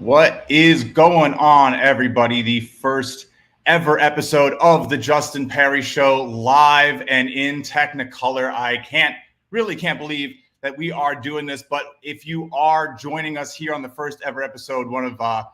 What is going on, everybody? The first ever episode of the Justin Perri Show, live and in Technicolor. I can't believe that we are doing this, but if you are joining us here on the first ever episode, one of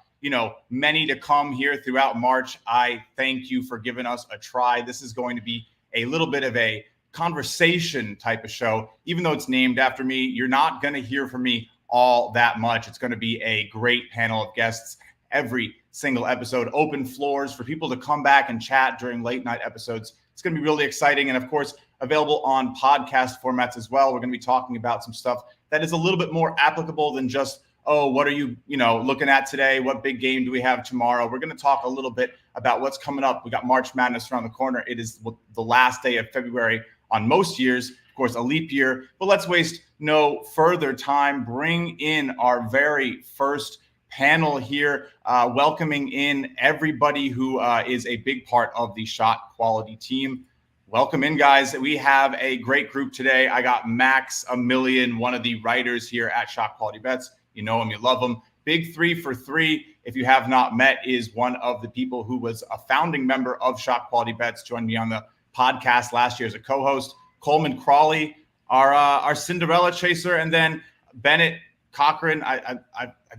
many to come here throughout March, I thank you for giving us a try. This is going to be a little bit of a conversation type of show. Even though it's named after me, you're not going to hear from me all that much. It's going to be a great panel of guests every single episode, open floors for people to come back and chat during late night episodes. It's going to be really exciting. And of course, available on podcast formats as well. We're going to be talking about some stuff that is a little bit more applicable than just, oh, what are you looking at today? What big game do we have tomorrow? We're going to talk a little bit about what's coming up. We got March Madness around the corner. It is the last day of February on most years, of course, a leap year. But let's waste no further time. Bring in our very first panel here, welcoming in everybody who is a big part of the Shot Quality team. Welcome in, guys. We have a great group today. I got Max a Million, one of the writers here at Shot Quality Bets. You know him, you love him. Big 3 for 3, if you have not met, is one of the people who was a founding member of Shot Quality Bets, joined me on the podcast last year as a co-host. Coleman, Crawley, our Cinderella chaser, and then Bennett, Corcoran. I'm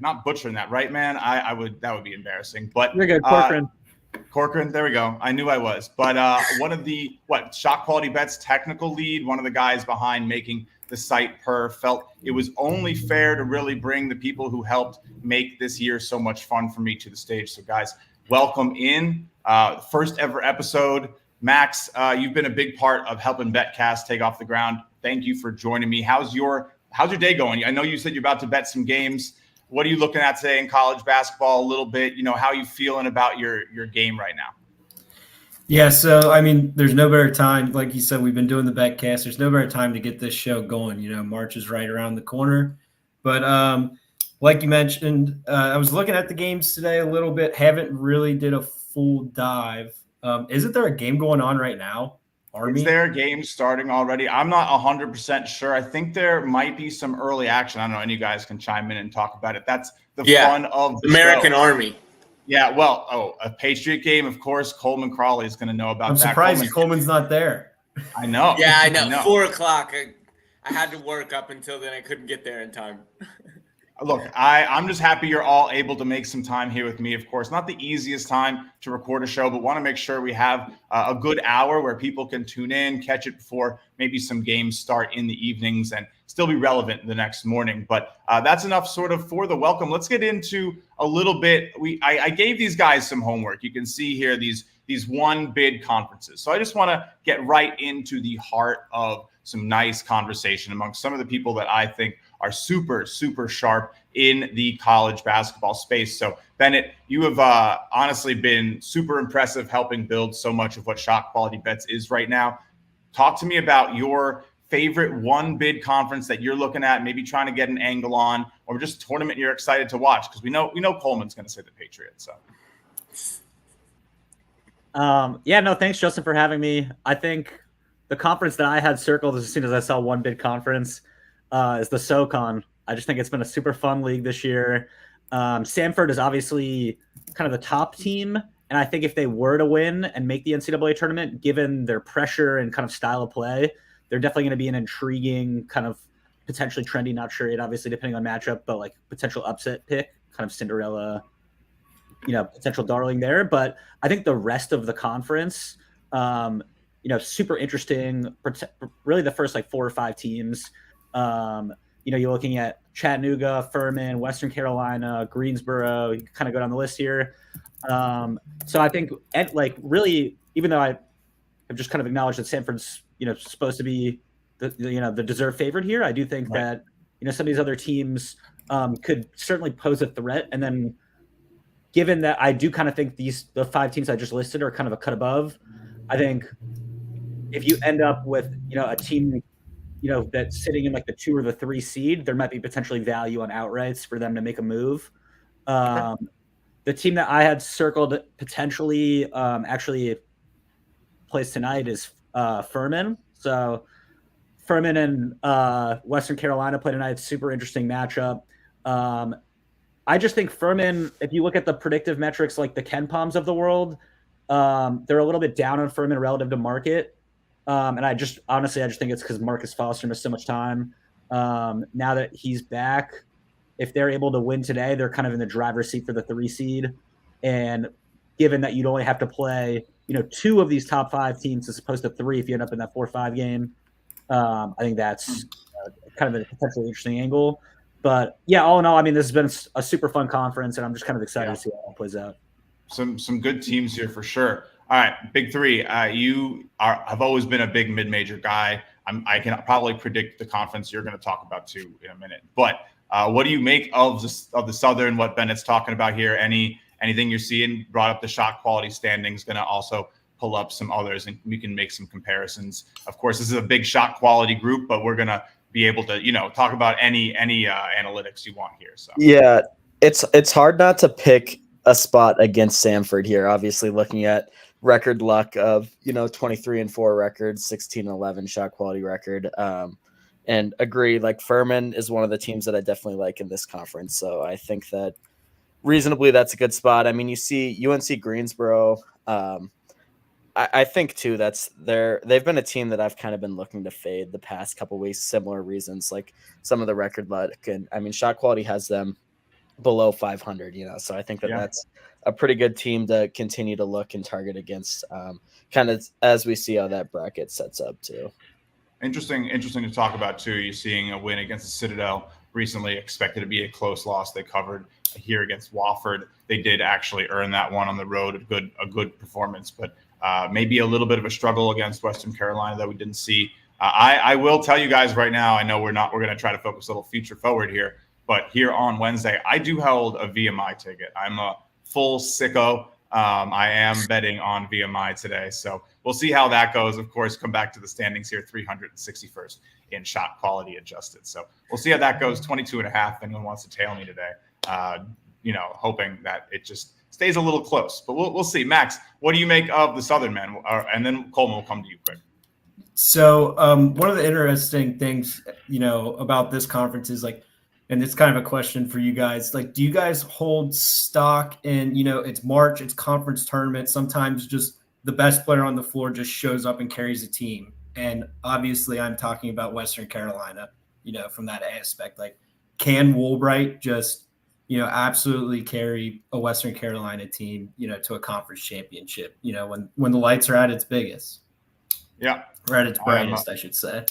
not butchering that, right, man? That would be embarrassing. But you're good, Corcoran. Corcoran, there we go. I knew I was. But one of the Shot Quality Bets technical lead, one of the guys behind making the site felt it was only fair to really bring the people who helped make this year so much fun for me to the stage. So guys, welcome in. First ever episode. Max, you've been a big part of helping BetCast take off the ground. Thank you for joining me. How's your day going? I know you said you're about to bet some games. What are you looking at today in college basketball a little bit? How are you feeling about your game right now? Yeah, so, I mean, there's no better time. Like you said, we've been doing the BetCast. There's no better time to get this show going. March is right around the corner. But like you mentioned, I was looking at the games today a little bit. Haven't really did a full dive. Isn't there a game going on right now? Army? Is there a game starting already? I'm not 100% sure. I think there might be some early action. I don't know. Any of you guys can chime in and talk about it. That's the fun of the American show. Army. Yeah, well, a Patriot game, of course. Coleman Crawley is going to know about that. I'm surprised Coleman's not there. I know. Yeah, I know. 4 o'clock. I had to work up until then. I couldn't get there in time. Look, I'm just happy you're all able to make some time here with me. Of course, not the easiest time to record a show, but want to make sure we have a good hour where people can tune in, catch it before maybe some games start in the evenings and still be relevant the next morning. But that's enough sort of for the welcome. Let's get into a little bit. I gave these guys some homework. You can see here these one bid conferences. So I just want to get right into the heart of some nice conversation among some of the people that I think are super, super sharp in the college basketball space. So, Bennett, you have honestly been super impressive helping build so much of what Shot Quality Bets is right now. Talk to me about your favorite one bid conference that you're looking at, maybe trying to get an angle on, or just a tournament you're excited to watch, because we know Coleman's going to say the Patriots. So, Thanks, Justin, for having me. I think the conference that I had circled as soon as I saw one bid conference is the SoCon. I just think it's been a super fun league this year. Samford is obviously kind of the top team, and I think if they were to win and make the NCAA tournament, given their pressure and kind of style of play, they're definitely going to be an intriguing kind of potentially trendy, not sure yet, obviously depending on matchup, but like potential upset pick, kind of Cinderella, potential darling there. But I think the rest of the conference, super interesting. Really the first 4 or 5 teams. You're looking at Chattanooga, Furman, Western Carolina, Greensboro. You kind of go down the list here. So I think, really, even though I have just kind of acknowledged that Sanford's, supposed to be the deserved favorite here, I do think that, some of these other teams could certainly pose a threat. And then, given that I do kind of think the 5 teams I just listed are kind of a cut above, I think if you end up with, a team that's sitting in the 2 or the 3 seed, there might be potentially value on outrights for them to make a move. The team that I had circled potentially actually plays tonight is Furman. So Furman and Western Carolina play tonight. Super interesting matchup. I just think Furman, if you look at the predictive metrics like the Ken Palms of the world, they're a little bit down on Furman relative to market. And I just think it's because Marcus Foster missed so much time. Now that he's back, if they're able to win today, they're kind of in the driver's seat for the 3 seed. And given that you'd only have to play, 2 of these top 5 teams as opposed to 3 if you end up in that 4-5 game, I think that's kind of a potentially interesting angle. But yeah, all in all, I mean, this has been a super fun conference, and I'm just kind of excited to see how it plays out. Some good teams here for sure. All right, Big Three. Have always been a big mid-major guy. I can probably predict the conference you're going to talk about too in a minute. But what do you make of the Southern? What Bennett's talking about here? Anything you're seeing? Brought up the shot quality standings. Going to also pull up some others, and we can make some comparisons. Of course, this is a big shot quality group, but we're going to be able to talk about any analytics you want here. So yeah, it's hard not to pick a spot against Samford here. Obviously, looking at record luck of 23-4 record, 16-11 shot quality record, and agree. Like Furman is one of the teams that I definitely like in this conference. So I think that reasonably that's a good spot. I mean, you see UNC Greensboro. I think too they've been a team that I've kind of been looking to fade the past couple weeks. Similar reasons, like some of the record luck, and I mean shot quality has them below 500. So I think that's a pretty good team to continue to look and target against. Kind of as we see how that bracket sets up too. Interesting to talk about too. You're seeing a win against the Citadel recently. Expected to be a close loss. They covered here against Wofford. They did actually earn that one on the road. A good performance, but. Maybe a little bit of a struggle against Western Carolina that we didn't see. I will tell you guys right now, I know we're going to try to focus a little future forward here, but here on Wednesday, I do hold a VMI ticket. I'm a full sicko. I am betting on VMI today. So we'll see how that goes. Of course, come back to the standings here, 361st in shot quality adjusted. So we'll see how that goes. 22.5. If anyone wants to tail me today, hoping that it just stays a little close, but we'll see. Max, what do you make of the Southern men? And then Coleman will come to you quick. So one of the interesting things, about this conference is and it's kind of a question for you guys. Do you guys hold stock in, it's March, it's conference tournament. Sometimes just the best player on the floor just shows up and carries a team. And obviously I'm talking about Western Carolina, from that aspect. Can Woolbright just, absolutely carry a Western Carolina team, to a conference championship, when the lights are at its biggest. Yeah. Or at its brightest, I should say.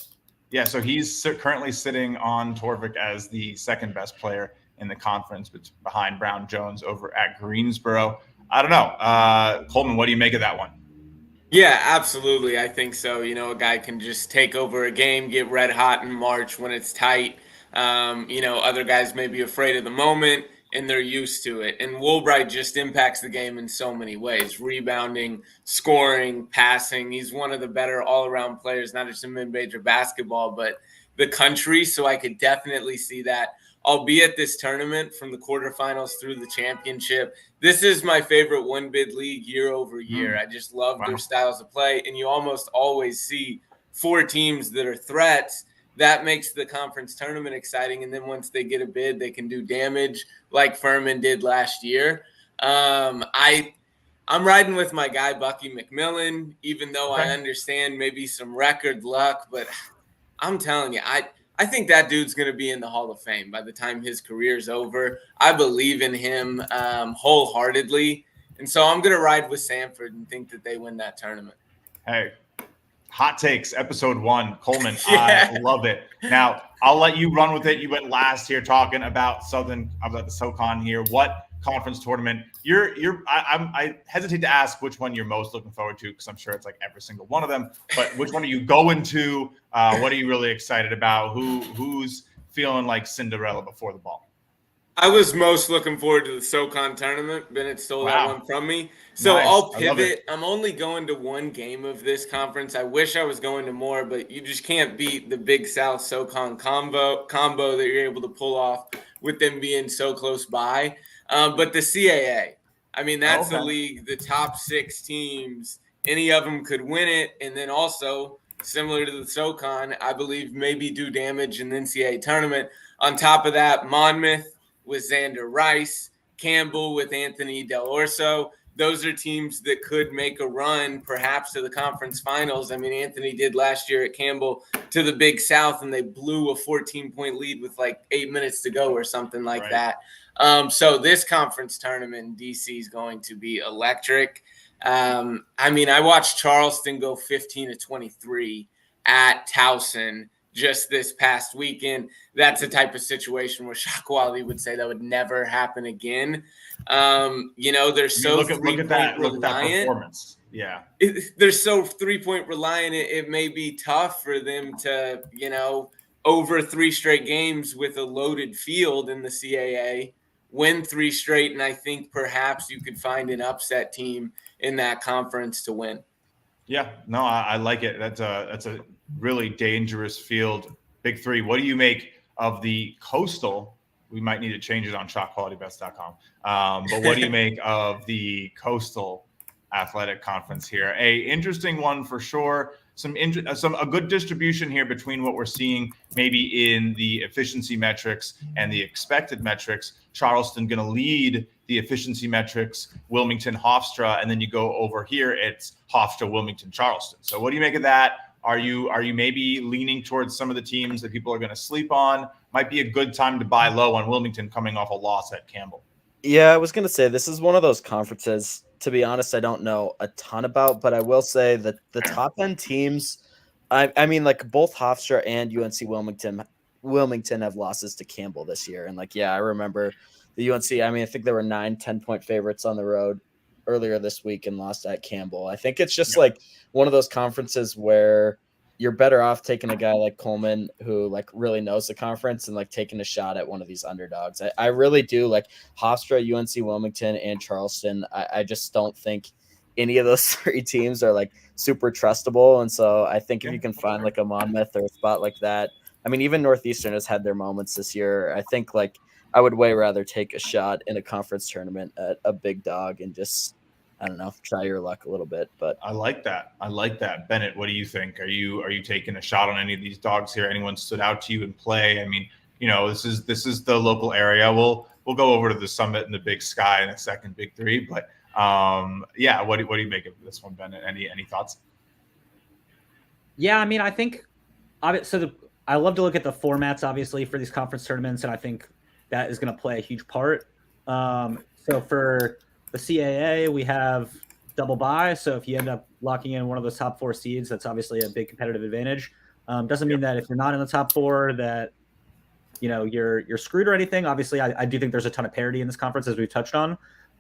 Yeah. So he's currently sitting on Torvik as the second best player in the conference, behind Brown Jones over at Greensboro. I don't know. Coleman, what do you make of that one? Yeah, absolutely. I think so. A guy can just take over a game, get red hot in March when it's tight. Other guys may be afraid of the moment and they're used to it. And Woolbright just impacts the game in so many ways: rebounding, scoring, passing. He's one of the better all-around players, not just in mid-major basketball, but the country. So I could definitely see that. I'll be at this tournament from the quarterfinals through the championship. This is my favorite one-bid league year over year. I just love their styles of play. And you almost always see 4 teams that are threats. That makes the conference tournament exciting. And then once they get a bid, they can do damage like Furman did last year. I'm riding with my guy, Bucky McMillan, even though I understand maybe some record luck. But I'm telling you, I think that dude's going to be in the Hall of Fame by the time his career's over. I believe in him wholeheartedly. And so I'm going to ride with Samford and think that they win that tournament. Hey. Hot takes, episode 1. Coleman, I love it. Now, I'll let you run with it. You went last here talking about the SoCon here. What conference tournament? I hesitate to ask which one you're most looking forward to, because I'm sure it's every single one of them. But which one are you going to? What are you really excited about? Who's feeling like Cinderella before the ball? I was most looking forward to the SoCon tournament. Bennett stole that one from me. So nice. I'll pivot. I'm only going to one game of this conference. I wish I was going to more, but you just can't beat the Big South SoCon combo that you're able to pull off with them being so close by. But the CAA, I mean, that's the league, the top 6 teams, any of them could win it. And then also, similar to the SoCon, I believe maybe do damage in the NCAA tournament. On top of that, Monmouth with Xander Rice, Campbell with Anthony Del Orso. Those are teams that could make a run perhaps to the conference finals. I mean, Anthony did last year at Campbell to the Big South, and they blew a 14-point lead with like 8 minutes to go or something like that. So this conference tournament in DC is going to be electric. I mean, I watched Charleston go 15-23 at Towson just this past weekend. That's the type of situation where Shakwali would say that would never happen again. They're so look at that performance. Yeah. They're so 3-point reliant. It may be tough for them to, over 3 straight games with a loaded field in the CAA, win 3 straight. And I think perhaps you could find an upset team in that conference to win. Yeah, no, I like it. That's a really dangerous field. Big 3. What do you make of the Coastal? We might need to change it on shotqualitybets.com. But what do you make of the Coastal Athletic Conference here? A interesting one for sure. A good distribution here between what we're seeing maybe in the efficiency metrics and the expected metrics. Charleston going to lead the efficiency metrics, Wilmington, Hofstra, and then you go over here, it's Hofstra, Wilmington, Charleston. So what do you make of that? Are you maybe leaning towards some of the teams that people are going to sleep on? Might be a good time to buy low on Wilmington coming off a loss at Campbell. Yeah, I was going to say this is one of those conferences, to be honest, I don't know a ton about, but I will say that the top end teams, I mean, like both Hofstra and UNC Wilmington have losses to Campbell this year. And I remember the UNC, I think there were 9-10-point favorites on the road earlier this week and lost at Campbell. I think it's just one of those conferences where you're better off taking a guy like Coleman who really knows the conference and taking a shot at one of these underdogs. I really do like Hofstra, UNC Wilmington, and Charleston. I just don't think any of those 3 teams are super trustable. And so I think if you can find a Monmouth or a spot like that, I mean, even Northeastern has had their moments this year. I think I would way rather take a shot in a conference tournament at a big dog and just, I don't know, try your luck a little bit. But I like that. Bennett, what do you think? Are you taking a shot on any of these dogs here? Anyone stood out to you in play? I mean, this is the local area. We'll go over to the Summit and the Big Sky in a second, Big 3. But what do you make of this one, Bennett? Any thoughts? Yeah, I mean, I think I love to look at the formats, obviously, for these conference tournaments, and I think that is going to play a huge part. So for the CAA, we have double bye. So if you end up locking in one of those top 4 seeds, that's obviously a big competitive advantage. Doesn't mean that if you're not in the top 4 that you're screwed or anything. Obviously, I do think there's a ton of parity in this conference, as we've touched on.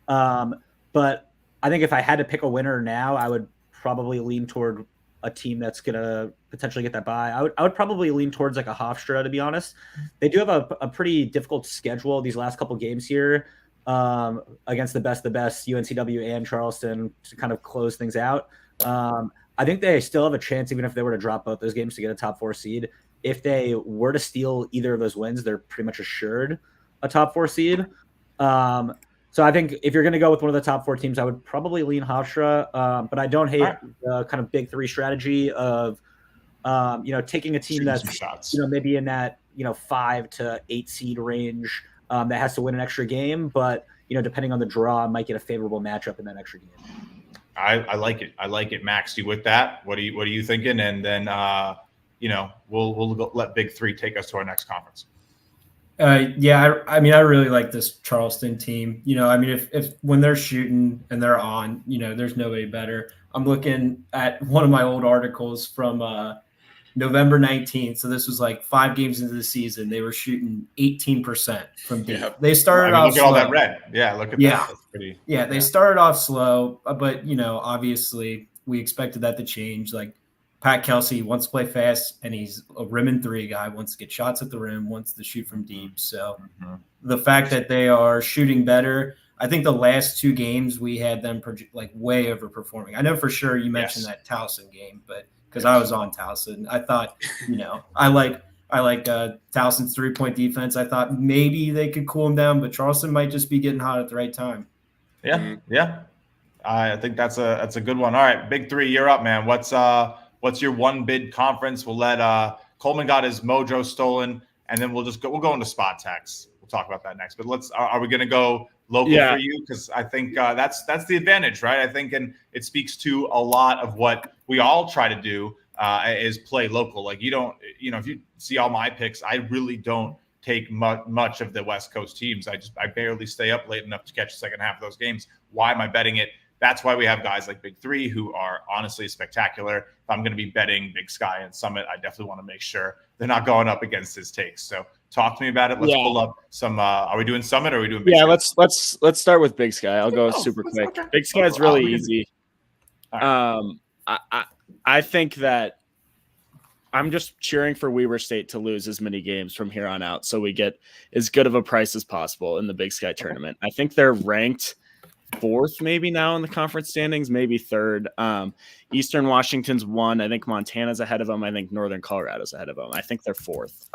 But I think if I had to pick a winner now, I would probably lean toward a team that's going to potentially get that bye. I would probably lean towards a Hofstra, to be honest. They do have a pretty difficult schedule these last couple games here against the best, UNCW and Charleston, to kind of close things out. I think they still have a chance, even if they were to drop both those games, to get a top 4 seed. If they were to steal either of those wins, they're pretty much assured a top 4 seed. So I think if you're going to go with one of the top 4 teams, I would probably lean Hofstra. But I don't hate the kind of Big 3 strategy of, taking a team that's, maybe in that, 5 to 8 seed range that has to win an extra game. But, depending on the draw, might get a favorable matchup in that extra game. I like it. Max, you with that? What are you thinking? And then, we'll let Big 3 take us to our next conference. I really like this Charleston team. If when they're shooting and they're on, there's nobody better. I'm looking at one of my old articles from November 19th. So this was 5 games into the season. They were shooting 18% from deep. Yep. They started off look at all that red. Yeah, look at that. That's pretty. Yeah, they started off slow, but obviously we expected that to change. Pat Kelsey wants to play fast, and he's a rim and 3 guy, wants to get shots at the rim, wants to shoot from deep. So the fact that they are shooting better, I think the last 2 games we had them way overperforming. I know for sure you mentioned that Towson game, but because I was on Towson, I thought, I like Towson's 3-point defense. I thought maybe they could cool them down, but Charleston might just be getting hot at the right time. Yeah. I think that's a good one. All right, Big 3, you're up, man. What's your one bid conference? We'll let Coleman got his mojo stolen, and then we'll go into spot tax. We'll talk about that next. But are we going to go local for you? Because I think that's the advantage, right? I think, and it speaks to a lot of what we all try to do is play local. Like if you see all my picks, I really don't take much of the West Coast teams. I barely stay up late enough to catch the second half of those games. Why am I betting it? That's why we have guys like Big Three who are honestly spectacular. If I'm going to be betting Big Sky and Summit, I definitely want to make sure they're not going up against his takes. So talk to me about it. Let's pull up some. Are we doing Summit or are we doing Big Sky? Let's start with Big Sky. I'll go super quick. Okay. Big Sky is really easy. Right. I think that I'm just cheering for Weber State to lose as many games from here on out, so we get as good of a price as possible in the Big Sky tournament. I think they're ranked 4th maybe now in the conference standings, maybe 3rd. Eastern Washington's 1. I think Montana's ahead of them. I think Northern Colorado's ahead of them. I think they're 4th.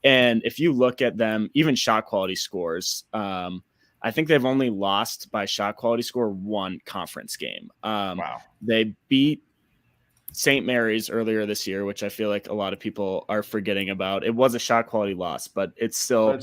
And if you look at them, even shot quality scores, I think they've only lost by shot quality score 1 conference game. Wow. They beat St. Mary's earlier this year, which I feel like a lot of people are forgetting about. It was a shot quality loss, but it's still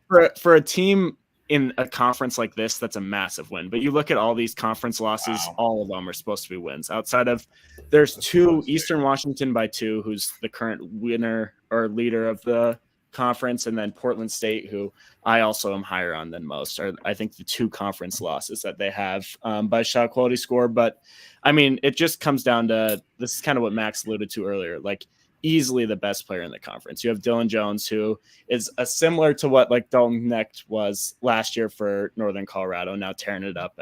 for a team in a conference like this, that's a massive win. But you look at all these conference losses, all of them are supposed to be wins. Outside of there's 2, Eastern Washington by 2, who's the current winner or leader of the conference, and then Portland State, who I also am higher on than most, are I think the 2 conference losses that they have by shot quality score. But I mean, it just comes down to, this is kind of what Max alluded to earlier, like easily the best player in the conference. You have Dylan Jones, who is similar to what like Dalton Knecht was last year for Northern Colorado, now tearing it up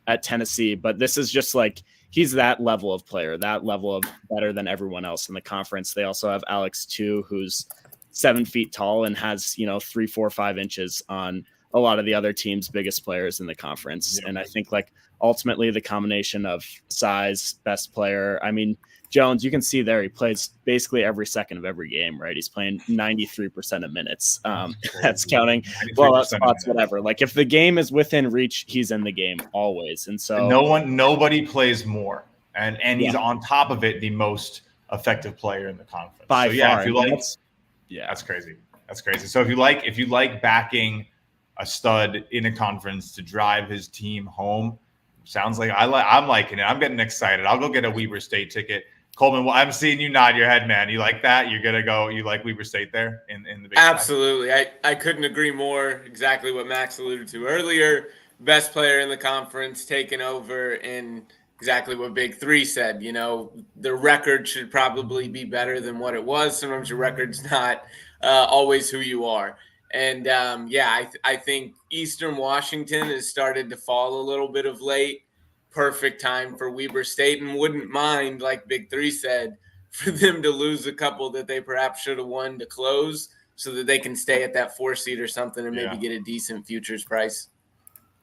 at Tennessee. But this is just like, he's that level of player, that level of better than everyone else in the conference. They also have Alex too, who's 7 feet tall and has, 3, 4, 5 inches on a lot of the other team's biggest players in the conference. Yeah. And I think like ultimately the combination of size, best player, I mean, Jones, you can see there, he plays basically every second of every game, right? He's playing 93% of minutes. That's counting blowout spots, whatever. Like if the game is within reach, he's in the game always. And so nobody plays more. And he's on top of it, the most effective player in the conference. By far. If you like, that's crazy. That's crazy. So if you like backing a stud in a conference to drive his team home, sounds like I'm liking it. I'm getting excited. I'll go get a Weber State ticket. Coleman, well, I'm seeing you nod your head, man. You like that? You're gonna go. You like Weber State there in the Big Absolutely. I couldn't agree more. Exactly what Max alluded to earlier. Best player in the conference, taking over, and exactly what Big Three said. The record should probably be better than what it was. Sometimes your record's not always who you are. And I think Eastern Washington has started to fall a little bit of late. Perfect time for Weber State, and wouldn't mind, like Big Three said, for them to lose a couple that they perhaps should have won to close so that they can stay at that 4 seed or something and maybe get a decent futures price.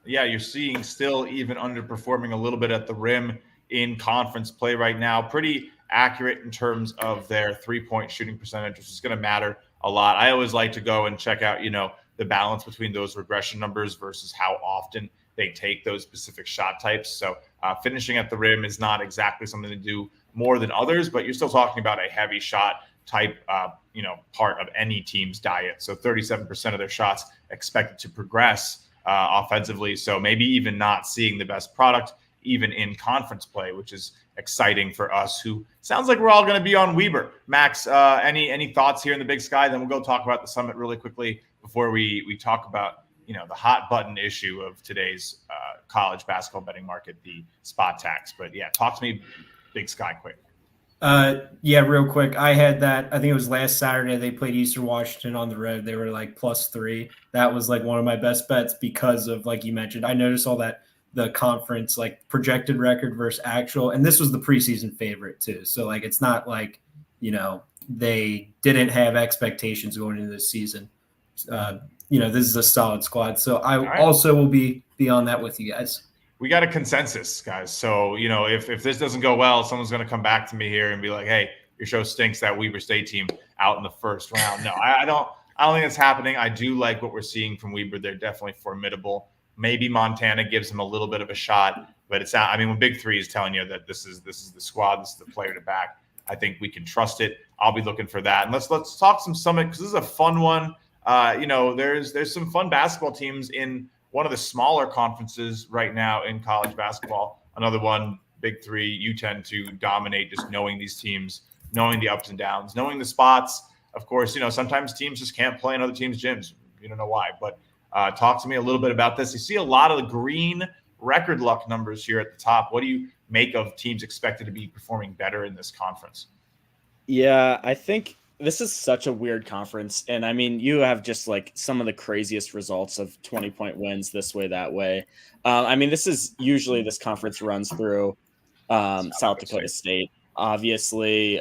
Yeah, you're seeing still even underperforming a little bit at the rim in conference play right now. Pretty accurate in terms of their 3-point shooting percentage, which is going to matter a lot. I always like to go and check out, the balance between those regression numbers versus how often they take those specific shot types. So finishing at the rim is not exactly something to do more than others, but you're still talking about a heavy shot type, part of any team's diet. So 37% of their shots expected to progress offensively. So maybe even not seeing the best product even in conference play, which is exciting for us, who sounds like we're all going to be on Weber. Max, any thoughts here in the Big Sky? Then we'll go talk about the Summit really quickly before we talk about the hot button issue of today's college basketball betting market, the spot tax. But talk to me Big Sky quick. Real quick. I had that. I think it was last Saturday. They played Eastern Washington on the road. They were like +3. That was like one of my best bets because of, like you mentioned, I noticed all that the conference like projected record versus actual, and this was the preseason favorite too. So like it's not like they didn't have expectations going into this season. This is a solid squad. So I also will be on that with you guys. We got a consensus, guys. So, if this doesn't go well, someone's going to come back to me here and be like, hey, your show stinks, that Weber State team out in the first round. No, I don't think it's happening. I do like what we're seeing from Weber. They're definitely formidable. Maybe Montana gives them a little bit of a shot, but it's not. I mean, when Big Three is telling you that this is the squad, this is the player to back, I think we can trust it. I'll be looking for that. And let's talk some Summit, because this is a fun one. there's some fun basketball teams in one of the smaller conferences right now in college basketball. Another one, Big Three, you tend to dominate just knowing these teams, knowing the ups and downs, knowing the spots. Of course, sometimes teams just can't play in other teams' gyms. You don't know why, but talk to me a little bit about this. You see a lot of the green record luck numbers here at the top. What do you make of teams expected to be performing better in this conference? Yeah, I think this is such a weird conference. And I mean, you have just like some of the craziest results of 20-point wins this way, that way. This is usually this conference runs through South Dakota State, obviously.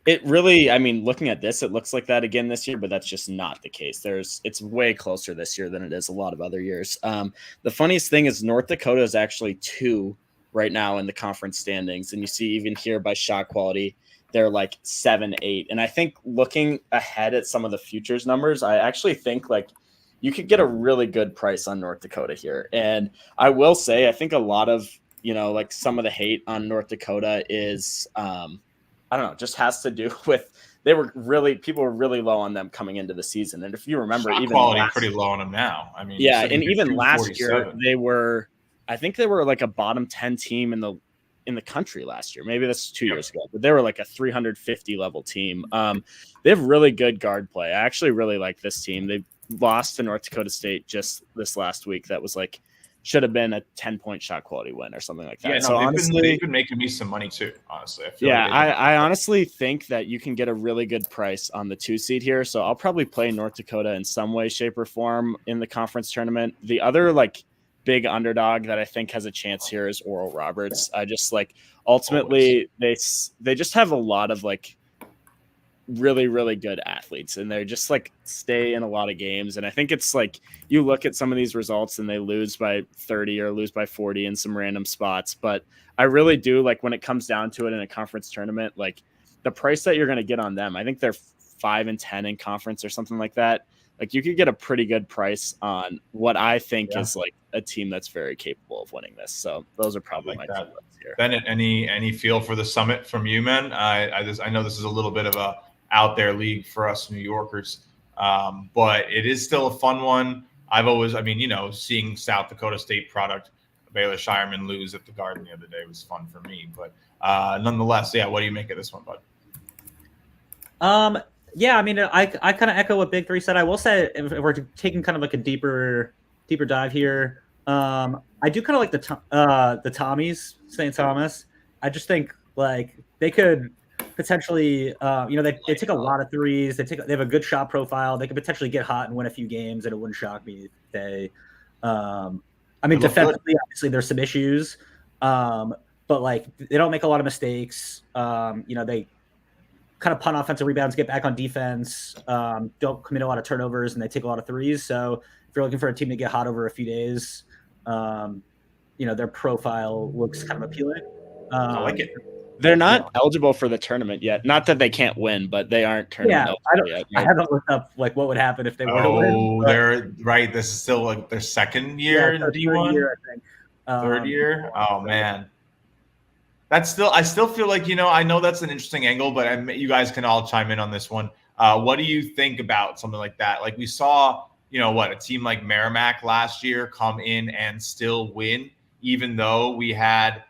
It really, looking at this, it looks like that again this year, but that's just not the case. It's way closer this year than it is a lot of other years. The funniest thing is North Dakota is actually 2 right now in the conference standings. And you see even here by shot quality, they're like 7-8. And I think looking ahead at some of the futures numbers, I actually think like you could get a really good price on North Dakota here. And I will say, I think a lot of, like some of the hate on North Dakota is, just has to do with people were really low on them coming into the season. And if you remember, shot even quality pretty low on them now. And even last year they were like a bottom 10 team in the country last year. Maybe that's 2 years ago, but they were like a 350 level team. They have really good guard play. I actually really like this team. They lost to North Dakota State just this last week. That was like, should have been a 10-point shot quality win or something like that. Yeah, no, so honestly, they've been making me some money too, honestly. I honestly think that you can get a really good price on the 2 seed here. So I'll probably play North Dakota in some way, shape, or form in the conference tournament. The other like big underdog that I think has a chance here is Oral Roberts. I just like ultimately they just have a lot of like really, really good athletes, and they're just like stay in a lot of games. And I think it's like you look at some of these results and they lose by 30 or lose by 40 in some random spots. But I really do like when it comes down to it in a conference tournament, like the price that you're going to get on them. I think they're 5-10 in conference or something like that. Like you could get a pretty good price on what I think is like a team that's very capable of winning this. So those are probably my favorites here. Bennett, any feel for the Summit from you, man? I know this is a little bit of a out there league for us New Yorkers, but it is still a fun one. I've always, seeing South Dakota State product, Baylor Shireman lose at the Garden the other day was fun for me. But nonetheless, what do you make of this one, bud? I kind of echo what Big Three said. I will say if we're taking kind of like a deeper dive here, I do kind of like the Tommies, St. Thomas. I just think like they could potentially, they take a lot of threes. They have a good shot profile. They could potentially get hot and win a few games, and it wouldn't shock me if they. Defensively, obviously there's some issues, but like they don't make a lot of mistakes. They kind of punt offensive rebounds, get back on defense, don't commit a lot of turnovers, and they take a lot of threes. So if you're looking for a team to get hot over a few days, their profile looks kind of appealing. I like it. They're not eligible for the tournament yet. Not that they can't win, but they aren't tournament eligible yet. Right? I haven't looked up like what would happen if they were to win. Oh, they're right. This is still like their second year in D1. Third year, I think. Third year. Oh man. I still feel like, I know that's an interesting angle, but you guys can all chime in on this one. What do you think about something like that? Like we saw, a team like Merrimack last year come in and still win, even though we had,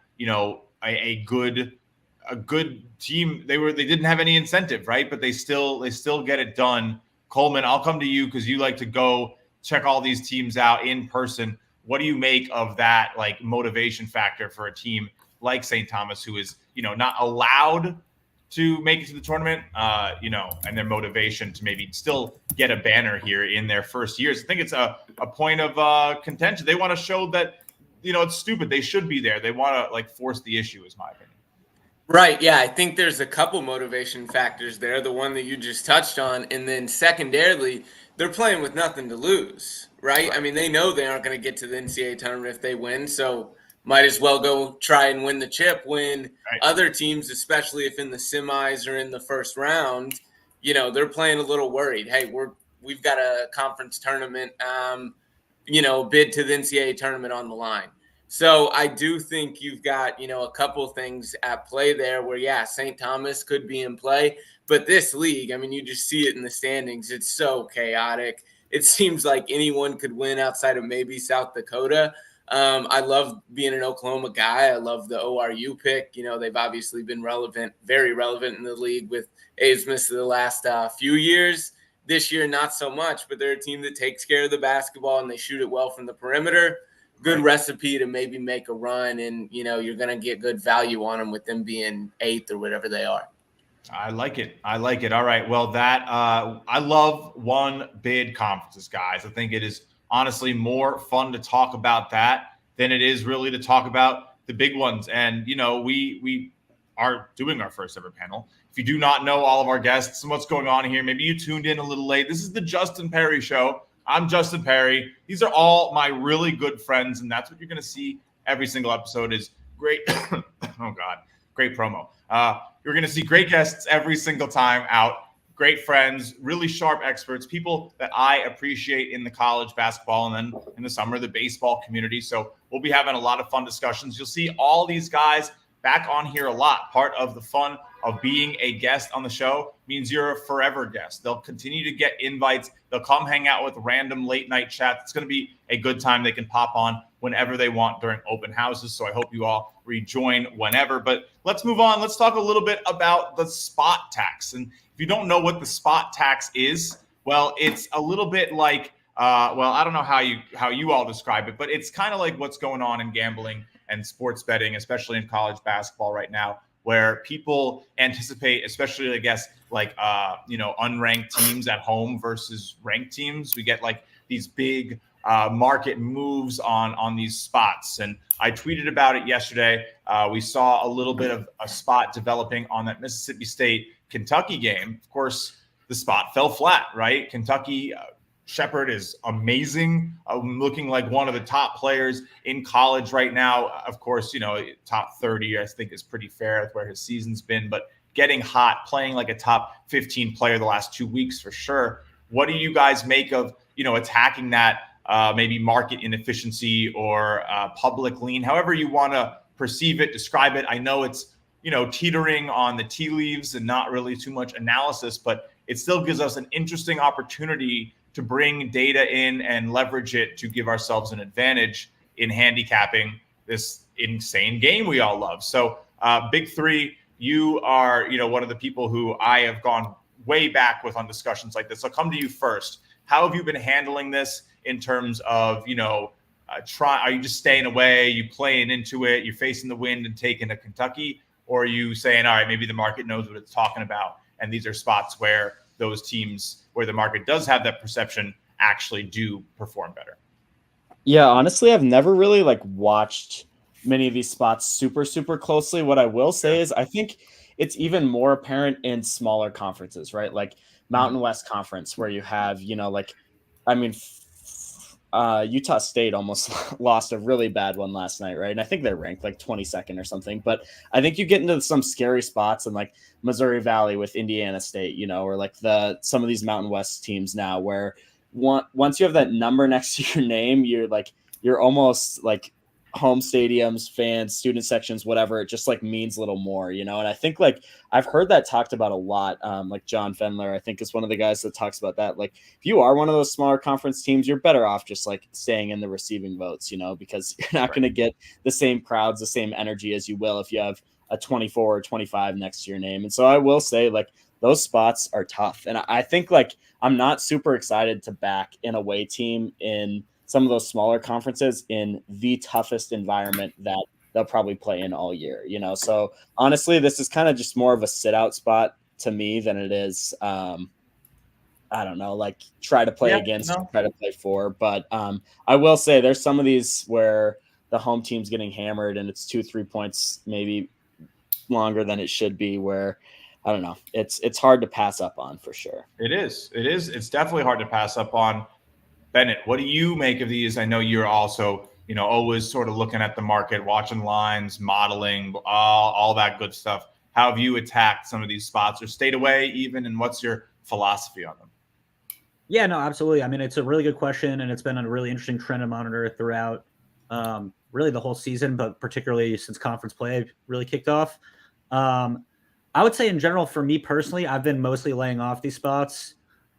a good team. They didn't have any incentive, right? But they still get it done. Coleman, I'll come to you because you like to go check all these teams out in person. What do you make of that like motivation factor for a team like St. Thomas, who is, not allowed to make it to the tournament, and their motivation to maybe still get a banner here in their first years? I think it's a point of contention. They want to show that, it's stupid. They should be there. They want to like force the issue, is my opinion. Right. Yeah. I think there's a couple motivation factors there. The one that you just touched on. And then secondarily, they're playing with nothing to lose, right? They know they aren't going to get to the NCAA tournament if they win. So might as well go try and win the chip when other teams, especially if in the semis or in the first round, they're playing a little worried. Hey, we've got a conference tournament, bid to the NCAA tournament on the line. So I do think you've got, a couple things at play there where, yeah, St. Thomas could be in play. But this league, I mean, you just see it in the standings. It's so chaotic. It seems like anyone could win outside of maybe South Dakota. I love being an Oklahoma guy. I love the ORU pick. They've obviously been very relevant in the league with A's Miss the last few years. This year, not so much, but they're a team that takes care of the basketball and they shoot it well from the perimeter. Good recipe to maybe make a run, and you're going to get good value on them with them being 8th or whatever they are. I like it. All right. Well, I love one bid conferences, guys. I think it is honestly more fun to talk about that than it is really to talk about the big ones. And we are doing our first ever panel. If you do not know all of our guests and what's going on here, maybe you tuned in a little late. This is the Justin Perri Show. I'm Justin Perri. These are all my really good friends, and that's what you're going to see every single episode is great. Oh, God. Great promo. You're going to see great guests every single time out, great friends, really sharp experts, people that I appreciate in the college basketball and then in the summer, the baseball community. So we'll be having a lot of fun discussions. You'll see all these guys back on here a lot. Part of the fun of being a guest on the show means you're a forever guest. They'll continue to get invites. They'll come hang out with random late night chats. It's going to be a good time. They can pop on whenever they want during open houses. So I hope you all rejoin whenever. But let's move on. Let's talk a little bit about the spot tax. And if you don't know what the spot tax is, well, it's a little bit like, I don't know how you all describe it, but it's kind of like what's going on in gambling and sports betting, especially in college basketball right now, where people anticipate, especially, I guess, like, unranked teams at home versus ranked teams. We get like these big market moves on these spots. And I tweeted about it yesterday. We saw a little bit of a spot developing on that Mississippi State Kentucky game. Of course, the spot fell flat, right? Kentucky Shepard is amazing, looking like one of the top players in college right now. Of course, top 30, I think, is pretty fair with where his season's been, but getting hot, playing like a top 15 player the last 2 weeks for sure. What do you guys make of, attacking that maybe market inefficiency or public lean, however you want to perceive it, describe it? I know it's, teetering on the tea leaves and not really too much analysis, but it still gives us an interesting opportunity to bring data in and leverage it to give ourselves an advantage in handicapping this insane game we all love. So Big Three, you are, one of the people who I have gone way back with on discussions like this. I'll come to you first. How have you been handling this in terms of, are you just staying away, you playing into it, you're facing the wind and taking to Kentucky, or are you saying, all right, maybe the market knows what it's talking about, and these are spots where those teams where the market does have that perception actually do perform better? Yeah, honestly, I've never really watched many of these spots super, super closely. What I will say is I think it's even more apparent in smaller conferences, right? Like Mountain West Conference, where you have, Utah State almost lost a really bad one last night, right? And I think they're ranked like 22nd or something. But I think you get into some scary spots in like Missouri Valley with Indiana State, or like some of these Mountain West teams now, where once you have that number next to your name, you're almost like home stadiums, fans, student sections, whatever. It just means a little more, And I think I've heard that talked about a lot. Like John Fendler, I think, is one of the guys that talks about that. Like if you are one of those smaller conference teams, you're better off just staying in the receiving votes, because you're not going to get the same crowds, the same energy as you will if you have a 24 or 25 next to your name. And so I will say those spots are tough. And I think I'm not super excited to back an away team in some of those smaller conferences in the toughest environment that they'll probably play in all year, So honestly, this is kind of just more of a sit out spot to me than it is, I don't know, try to play against, try to play for. But I will say there's some of these where the home team's getting hammered and it's 2-3 points, maybe longer than it should be, where I don't know. It's hard to pass up on for sure. It is. It's definitely hard to pass up on. Bennett, what do you make of these? I know you're also, always sort of looking at the market, watching lines, modeling, all that good stuff. How have you attacked some of these spots or stayed away even? And what's your philosophy on them? Yeah, no, absolutely. I mean, it's a really good question, and it's been a really interesting trend to monitor throughout really the whole season, but particularly since conference play really kicked off. I would say in general, for me personally, I've been mostly laying off these spots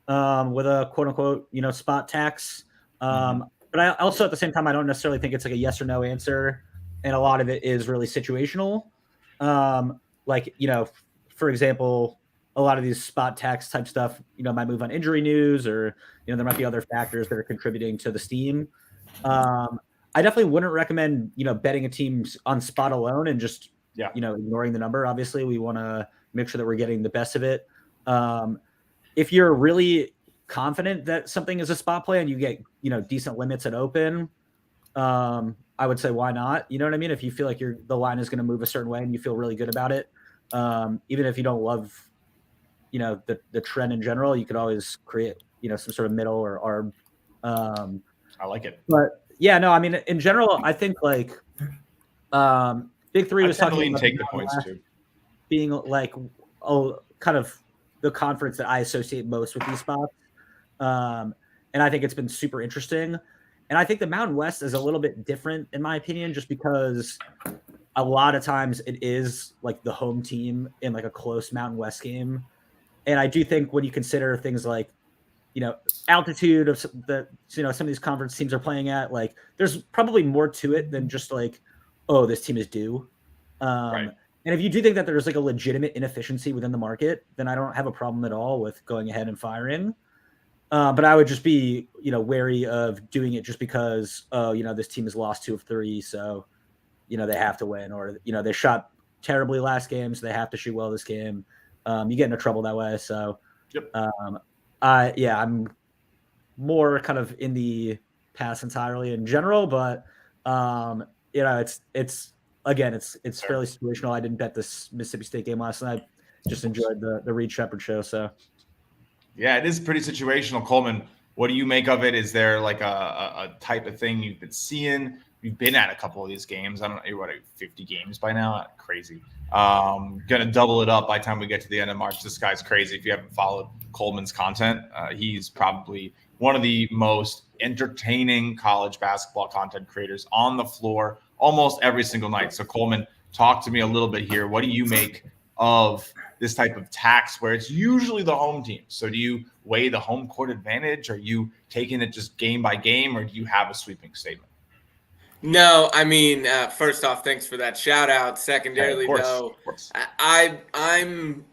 with a quote unquote, spot tax. But I also at the same time, I don't necessarily think it's like a yes or no answer. And a lot of it is really situational. For example, a lot of these spot tax type stuff, might move on injury news, or, there might be other factors that are contributing to the steam. I definitely wouldn't recommend, betting a team on spot alone and just, ignoring the number. Obviously, we want to make sure that we're getting the best of it. If you're really confident that something is a spot play and you get, decent limits at open, I would say, why not? You know what I mean? If you feel like the line is going to move a certain way and you feel really good about it, even if you don't love, the trend in general, you could always create, some sort of middle or arb. I like it. But yeah, no, I mean, in general, I think like Big Three was talking about take the points too, being like, kind of the conference that I associate most with these spots. And I think it's been super interesting. And I think the Mountain West is a little bit different, in my opinion, just because a lot of times it is like the home team in like a close Mountain West game. And I do think when you consider things like, altitude of the, some of these conference teams are playing at, like, there's probably more to it than just like, oh, this team is due. Right. And if you do think that there's like a legitimate inefficiency within the market, then I don't have a problem at all with going ahead and firing. But I would just be, wary of doing it just because, this team has lost 2 of 3. So, they have to win, or, they shot terribly last game, so they have to shoot well this game. You get into trouble that way. So, I'm more kind of in the pass entirely in general, but, it's fairly situational. I didn't bet this Mississippi State game last night. Just enjoyed the Reed Shepherd show. So. Yeah, it is pretty situational. Coleman, what do you make of it? Is there like a type of thing you've been seeing? You've been at a couple of these games. I don't know, you're 50 games by now? Crazy. Gonna double it up by the time we get to the end of March. This guy's crazy. If you haven't followed Coleman's content, he's probably one of the most entertaining college basketball content creators on the floor almost every single night. So Coleman, talk to me a little bit here. What do you make of this type of tax where it's usually the home team? So do you weigh the home court advantage? Are you taking it just game by game, or do you have a sweeping statement? No, I mean, first off, thanks for that shout out. Secondarily, though, I'm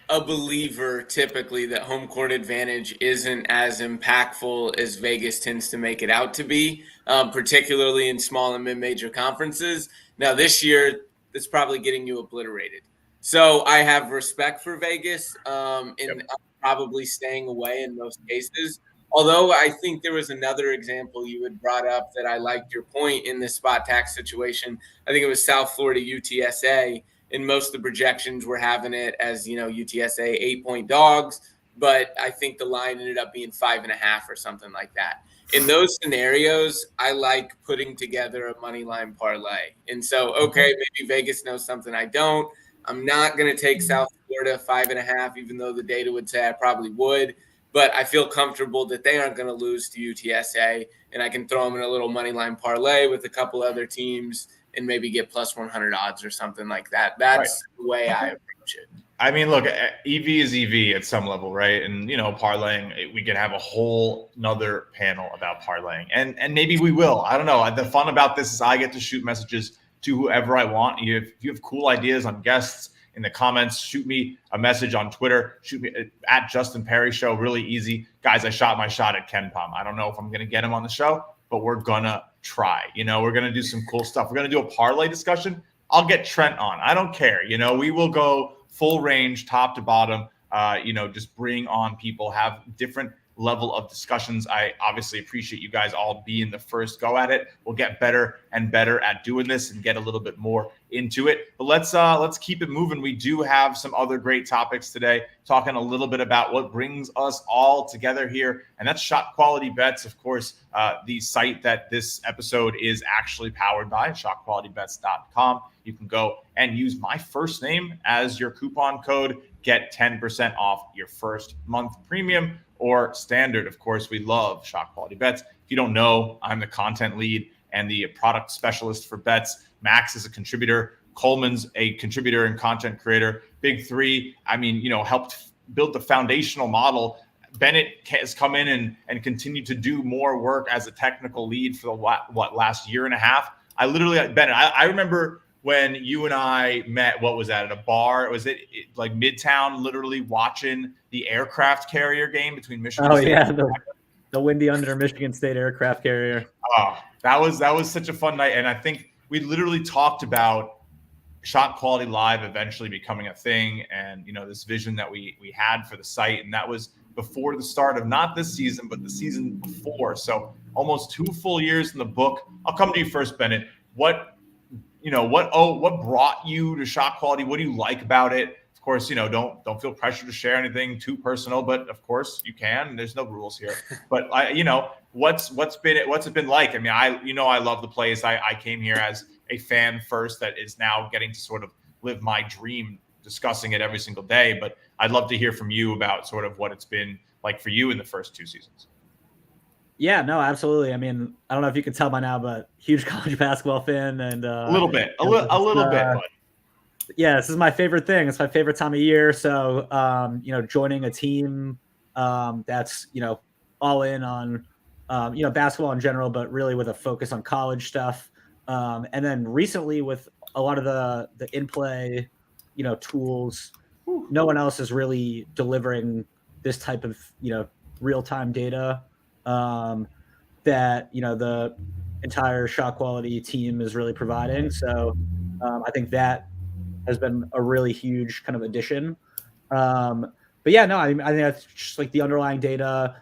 a believer typically that home court advantage isn't as impactful as Vegas tends to make it out to be, particularly in small and mid-major conferences. Now, this year, it's probably getting you obliterated. So I have respect for Vegas, and I'm probably staying away in most cases. Although I think there was another example you had brought up that I liked your point in this spot tax situation. I think it was South Florida UTSA, and most of the projections were having it as, UTSA 8-point dogs, but I think the line ended up being 5.5 or something like that. In those scenarios, I like putting together a money line parlay. And so, okay, maybe Vegas knows something I don't. I'm not going to take South Florida 5.5, even though the data would say I probably would. But I feel comfortable that they aren't going to lose to UTSA, and I can throw them in a little money line parlay with a couple other teams and maybe get plus 100 odds or something like that. That's the way I approach it. I mean, look, EV is EV at some level, right? And, parlaying, we could have a whole nother panel about parlaying. And maybe we will. I don't know. The fun about this is I get to shoot messages to whoever I want. If you have cool ideas on guests in the comments, shoot me a message on Twitter. Shoot me at Justin Perri Show. Really easy. Guys, I shot my shot at Ken Pom. I don't know if I'm going to get him on the show, but we're going to try. We're going to do some cool stuff. We're going to do a parlay discussion. I'll get Trent on. I don't care. We will go full range, top to bottom, just bring on people, have different level of discussions. I obviously appreciate you guys all being the first go at it. We'll get better and better at doing this and get a little bit more into it. But let's keep it moving. We do have some other great topics today, talking a little bit about what brings us all together here, and that's Shot Quality Bets. Of course, the site that this episode is actually powered by, shotqualitybets.com. You can go and use my first name as your coupon code, get 10% off your first month premium or standard. Of course, we love Shot Quality Bets. If you don't know, I'm the content lead and the product specialist for bets. Max is a contributor. Coleman's a contributor and content creator. Big three, I mean, helped build the foundational model. Bennett has come in and continued to do more work as a technical lead for the last year and a half. Bennett, I remember when you and I met, what was that, at a bar? Was it like Midtown, literally watching the aircraft carrier game between Michigan State? Yeah, the windy under Michigan State aircraft carrier. Oh, that was such a fun night. And I think we literally talked about Shot Quality Live eventually becoming a thing, and this vision that we had for the site, and that was before the start of not this season but the season before. So almost 2 full years in the book. I'll come to you first, Bennett. What brought you to Shot Quality? What do you like about it? Of course, don't feel pressure to share anything too personal, but of course you can. There's no rules here. But what's it been like? I mean, I love the place. I came here as a fan first that is now getting to sort of live my dream discussing it every single day. But I'd love to hear from you about sort of what it's been like for you in the first 2 seasons. Yeah, no, absolutely. I mean, I don't know if you can tell by now, but huge college basketball fan, and a little bit. But yeah, this is my favorite thing. It's my favorite time of year. So, joining a team that's all in on basketball in general, but really with a focus on college stuff. And then recently with a lot of the in-play, tools, no one else is really delivering this type of, real-time data that, the entire Shot Quality team is really providing. So I think that has been a really huge kind of addition. But yeah, no, I think that's just like the underlying data,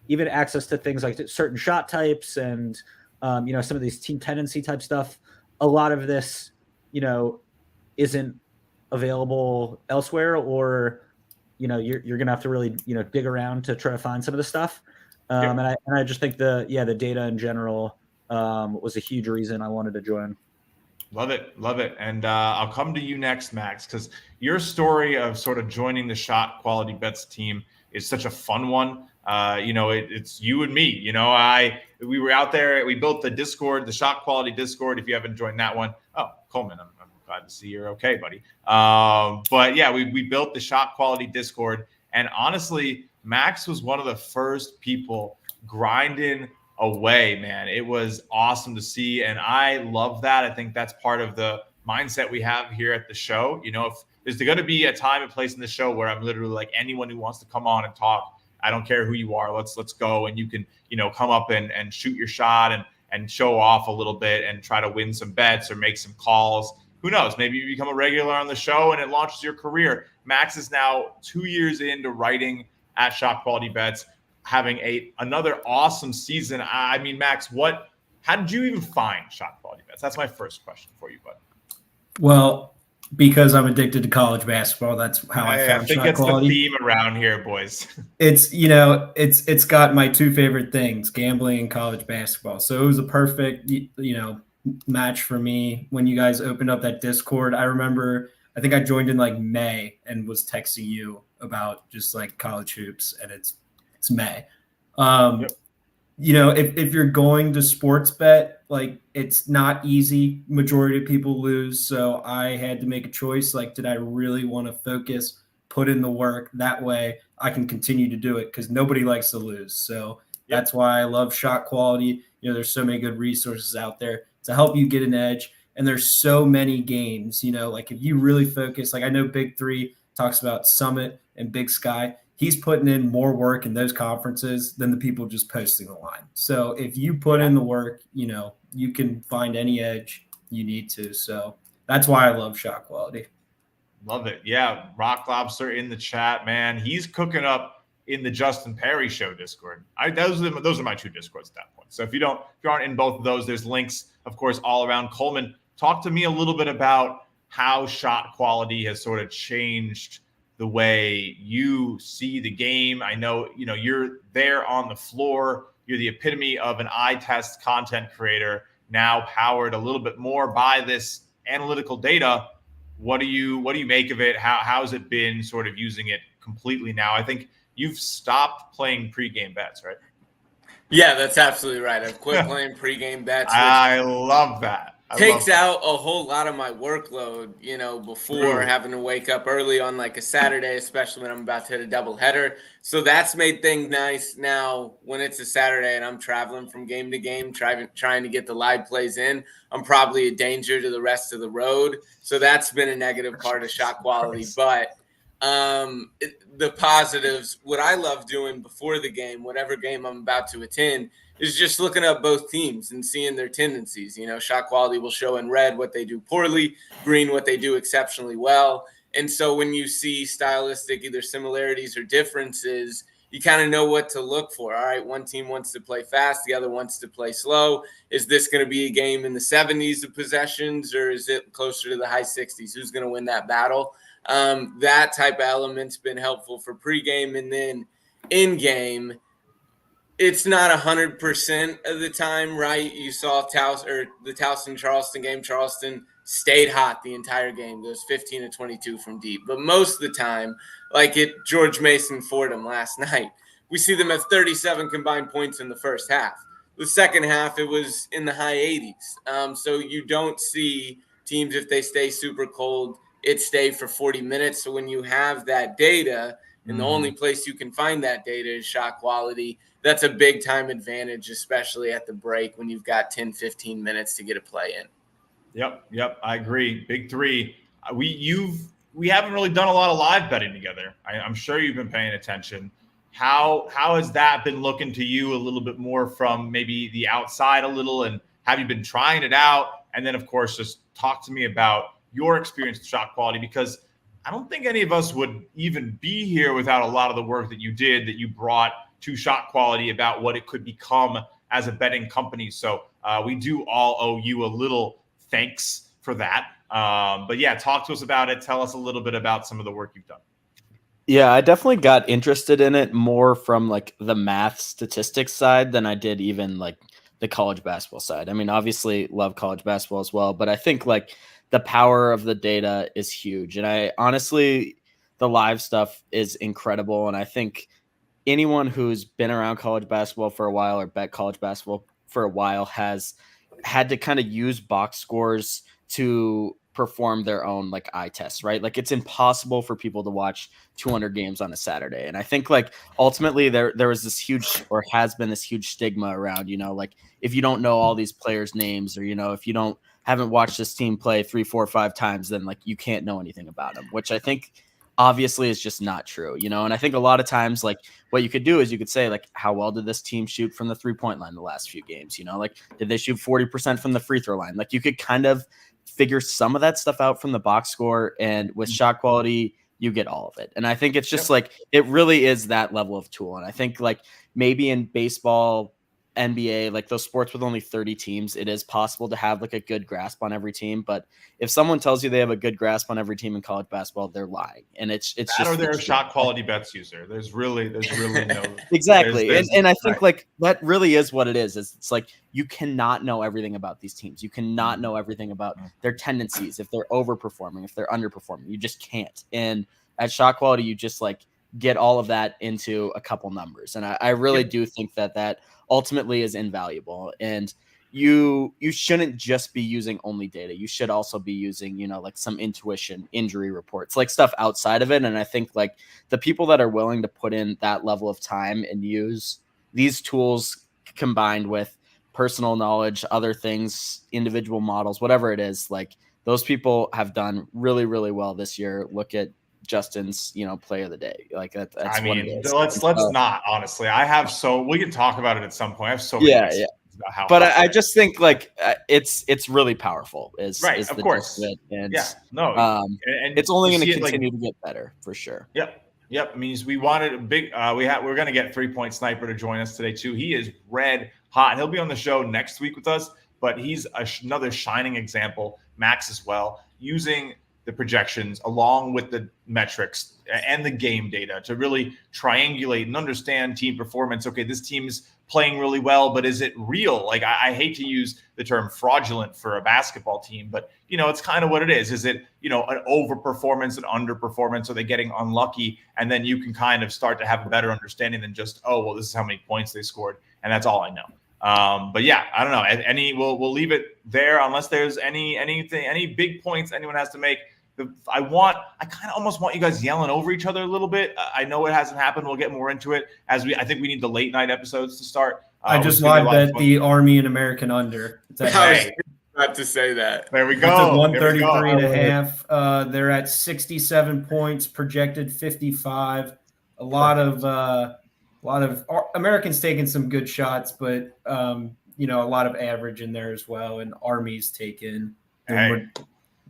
even access to things like certain shot types and, some of these team tendency type stuff. A lot of this, isn't available elsewhere, or, you're going to have to really, dig around to try to find some of the stuff. And I just think the data in general was a huge reason I wanted to join. Love it. And I'll come to you next, Max, because your story of sort of joining the Shot Quality Bets team is such a fun one. It's you and me. We were out there. We built the Discord, the Shot Quality Discord. If you haven't joined that one, Coleman, I'm glad to see you're okay, buddy. But yeah, we built the Shot Quality Discord, and honestly, Max was one of the first people grinding away, man. It was awesome to see, and I love that. I think that's part of the mindset we have here at the show. If there's going to be a time and place in the show where I'm literally like, anyone who wants to come on and talk, I don't care who you are, let's go, and you can come up and shoot your shot and show off a little bit and try to win some bets or make some calls. Who knows? Maybe you become a regular on the show and it launches your career. Max is now 2 years into writing at Shot Quality Bets, having another awesome season. I mean, Max, how did you even find Shot Quality Bets? That's my first question for you, bud. Well, because I'm addicted to college basketball, that's how I found Shot Quality. I think it's the theme around here, boys. It's got my 2 favorite things, gambling and college basketball. So it was a perfect, match for me when you guys opened up that Discord. I remember, I think I joined in like May and was texting you about just like college hoops, and it's May. Yep. If you're going to sports bet, like, it's not easy. Majority of people lose. So I had to make a choice. Like, did I really want to focus, put in the work? That way I can continue to do it, because nobody likes to lose. So that's why I love Shot Quality. There's so many good resources out there to help you get an edge. And there's so many games, like if you really focus, like I know Big Three talks about Summit and Big Sky. He's putting in more work in those conferences than the people just posting the line. So if you put in the work, you can find any edge you need to. So that's why I love Shot Quality. Love it. Yeah. Rock Lobster in the chat, man. He's cooking up in the Justin Perri Show Discord. Those are my 2 Discords at that point. So if you aren't in both of those, there's links, of course, all around. Coleman, talk to me a little bit about how Shot Quality has sort of changed the way you see the game. I know, you're there on the floor. You're the epitome of an eye test content creator, now powered a little bit more by this analytical data. What do you make of it? How's it been sort of using it completely now? I think you've stopped playing pregame bets, right? Yeah, that's absolutely right. I've quit playing pregame bets, which I love that. takes out a whole lot of my workload, before True. having to wake up early on like a Saturday, especially when I'm about to hit a doubleheader. So that's made things nice. Now, when it's a Saturday and I'm traveling from game to game, trying to get the live plays in, I'm probably a danger to the rest of the road. So that's been a negative part of shot quality. But the positives, what I love doing before the game, whatever game I'm about to attend, is just looking up both teams and seeing their tendencies. Shot quality will show in red what they do poorly, green what they do exceptionally well. And so when you see stylistic either similarities or differences, you kind of know what to look for. All right, one team wants to play fast, the other wants to play slow. Is this going to be a game in the 70s of possessions, or is it closer to the high 60s? Who's going to win that battle? That type of element's been helpful for pregame. And then in game, it's not 100% of the time, right? You saw the Towson-Charleston game. Charleston stayed hot the entire game, goes 15 to 22 from deep. But most of the time, like at George Mason Fordham last night, we see them have 37 combined points in the first half. The second half, it was in the high 80s. So you don't see teams, if they stay super cold, it stay for 40 minutes. So when you have that data, and the only place you can find that data is shot quality, that's a big time advantage, especially at the break when you've got 10, 15 minutes to get a play in. Yep. I agree. Big three. We haven't really done a lot of live betting together. I'm sure you've been paying attention. How has that been looking to you a little bit more from maybe the outside a little, and have you been trying it out? And then, of course, just talk to me about your experience with shot quality, because I don't think any of us would even be here without a lot of the work that you did, that you brought to shot quality about what it could become as a betting company. So we do all owe you a little thanks for that. But yeah, talk to us about it. Tell us a little bit about some of the work you've done. Yeah, I definitely got interested in it more from like the math statistics side than I did even like the college basketball side. I mean, obviously love college basketball as well, but I think like the power of the data is huge. And I honestly, the live stuff is incredible. And I think anyone who's been around college basketball for a while or bet college basketball for a while has had to kind of use box scores to perform their own like eye tests, right? Like it's impossible for people to watch 200 games on a Saturday. And I think like ultimately there was this huge, or has been this huge stigma around, like if you don't know all these players' names, or, if you haven't watched this team play 3, 4, 5 times, then like you can't know anything about them, which I think obviously is just not true, and I think a lot of times like what you could do is you could say like, how well did this team shoot from the 3-point line the last few games? Like did they shoot 40% from the free throw line? Like you could kind of figure some of that stuff out from the box score, and with shot quality you get all of it. And I think it's just like it really is that level of tool. And I think like maybe in baseball, NBA, like those sports with only 30 teams, it is possible to have like a good grasp on every team. But if someone tells you they have a good grasp on every team in college basketball, they're lying. And it's that, just, or they're a shot quality bets user. There's really no exactly. And I think like that really is what it is. It's like you cannot know everything about these teams. You cannot know everything about their tendencies, if they're overperforming, if they're underperforming. You just can't. And at shot quality, you just like get all of that into a couple numbers. And I really do think that ultimately is invaluable. And you shouldn't just be using only data. You should also be using, like some intuition, injury reports, like stuff outside of it. And I think like the people that are willing to put in that level of time and use these tools combined with personal knowledge, other things, individual models, whatever it is, like those people have done really, really well this year. Look at Justin's, play of the day. Like that's what it is. Let's not, honestly. We can talk about it at some point. I have so many about how, but I just think like it's really powerful. Is of course. And and it's only going to continue to get better for sure. Yep. It means we wanted a big. We're going to get 3-point Sniper to join us today too. He is red hot. He'll be on the show next week with us. But he's another shining example. Max as well, using the projections along with the metrics and the game data to really triangulate and understand team performance. Okay, this team's playing really well, but is it real? Like I hate to use the term fraudulent for a basketball team, but it's kind of what it is. Is it, an overperformance, an underperformance? Are they getting unlucky? And then you can kind of start to have a better understanding than just, oh, well, this is how many points they scored and that's all I know. But yeah, I don't know. We'll leave it there unless there's any big points anyone has to make. I kind of almost want you guys yelling over each other a little bit. I know it hasn't happened. We'll get more into it I think we need the late night episodes to start. I just live bet the Army and American under. I was about to say that. There we go. It's at 133.5. They're at 67 points, projected 55. A lot of Americans taking some good shots, but a lot of average in there as well. And Army's taken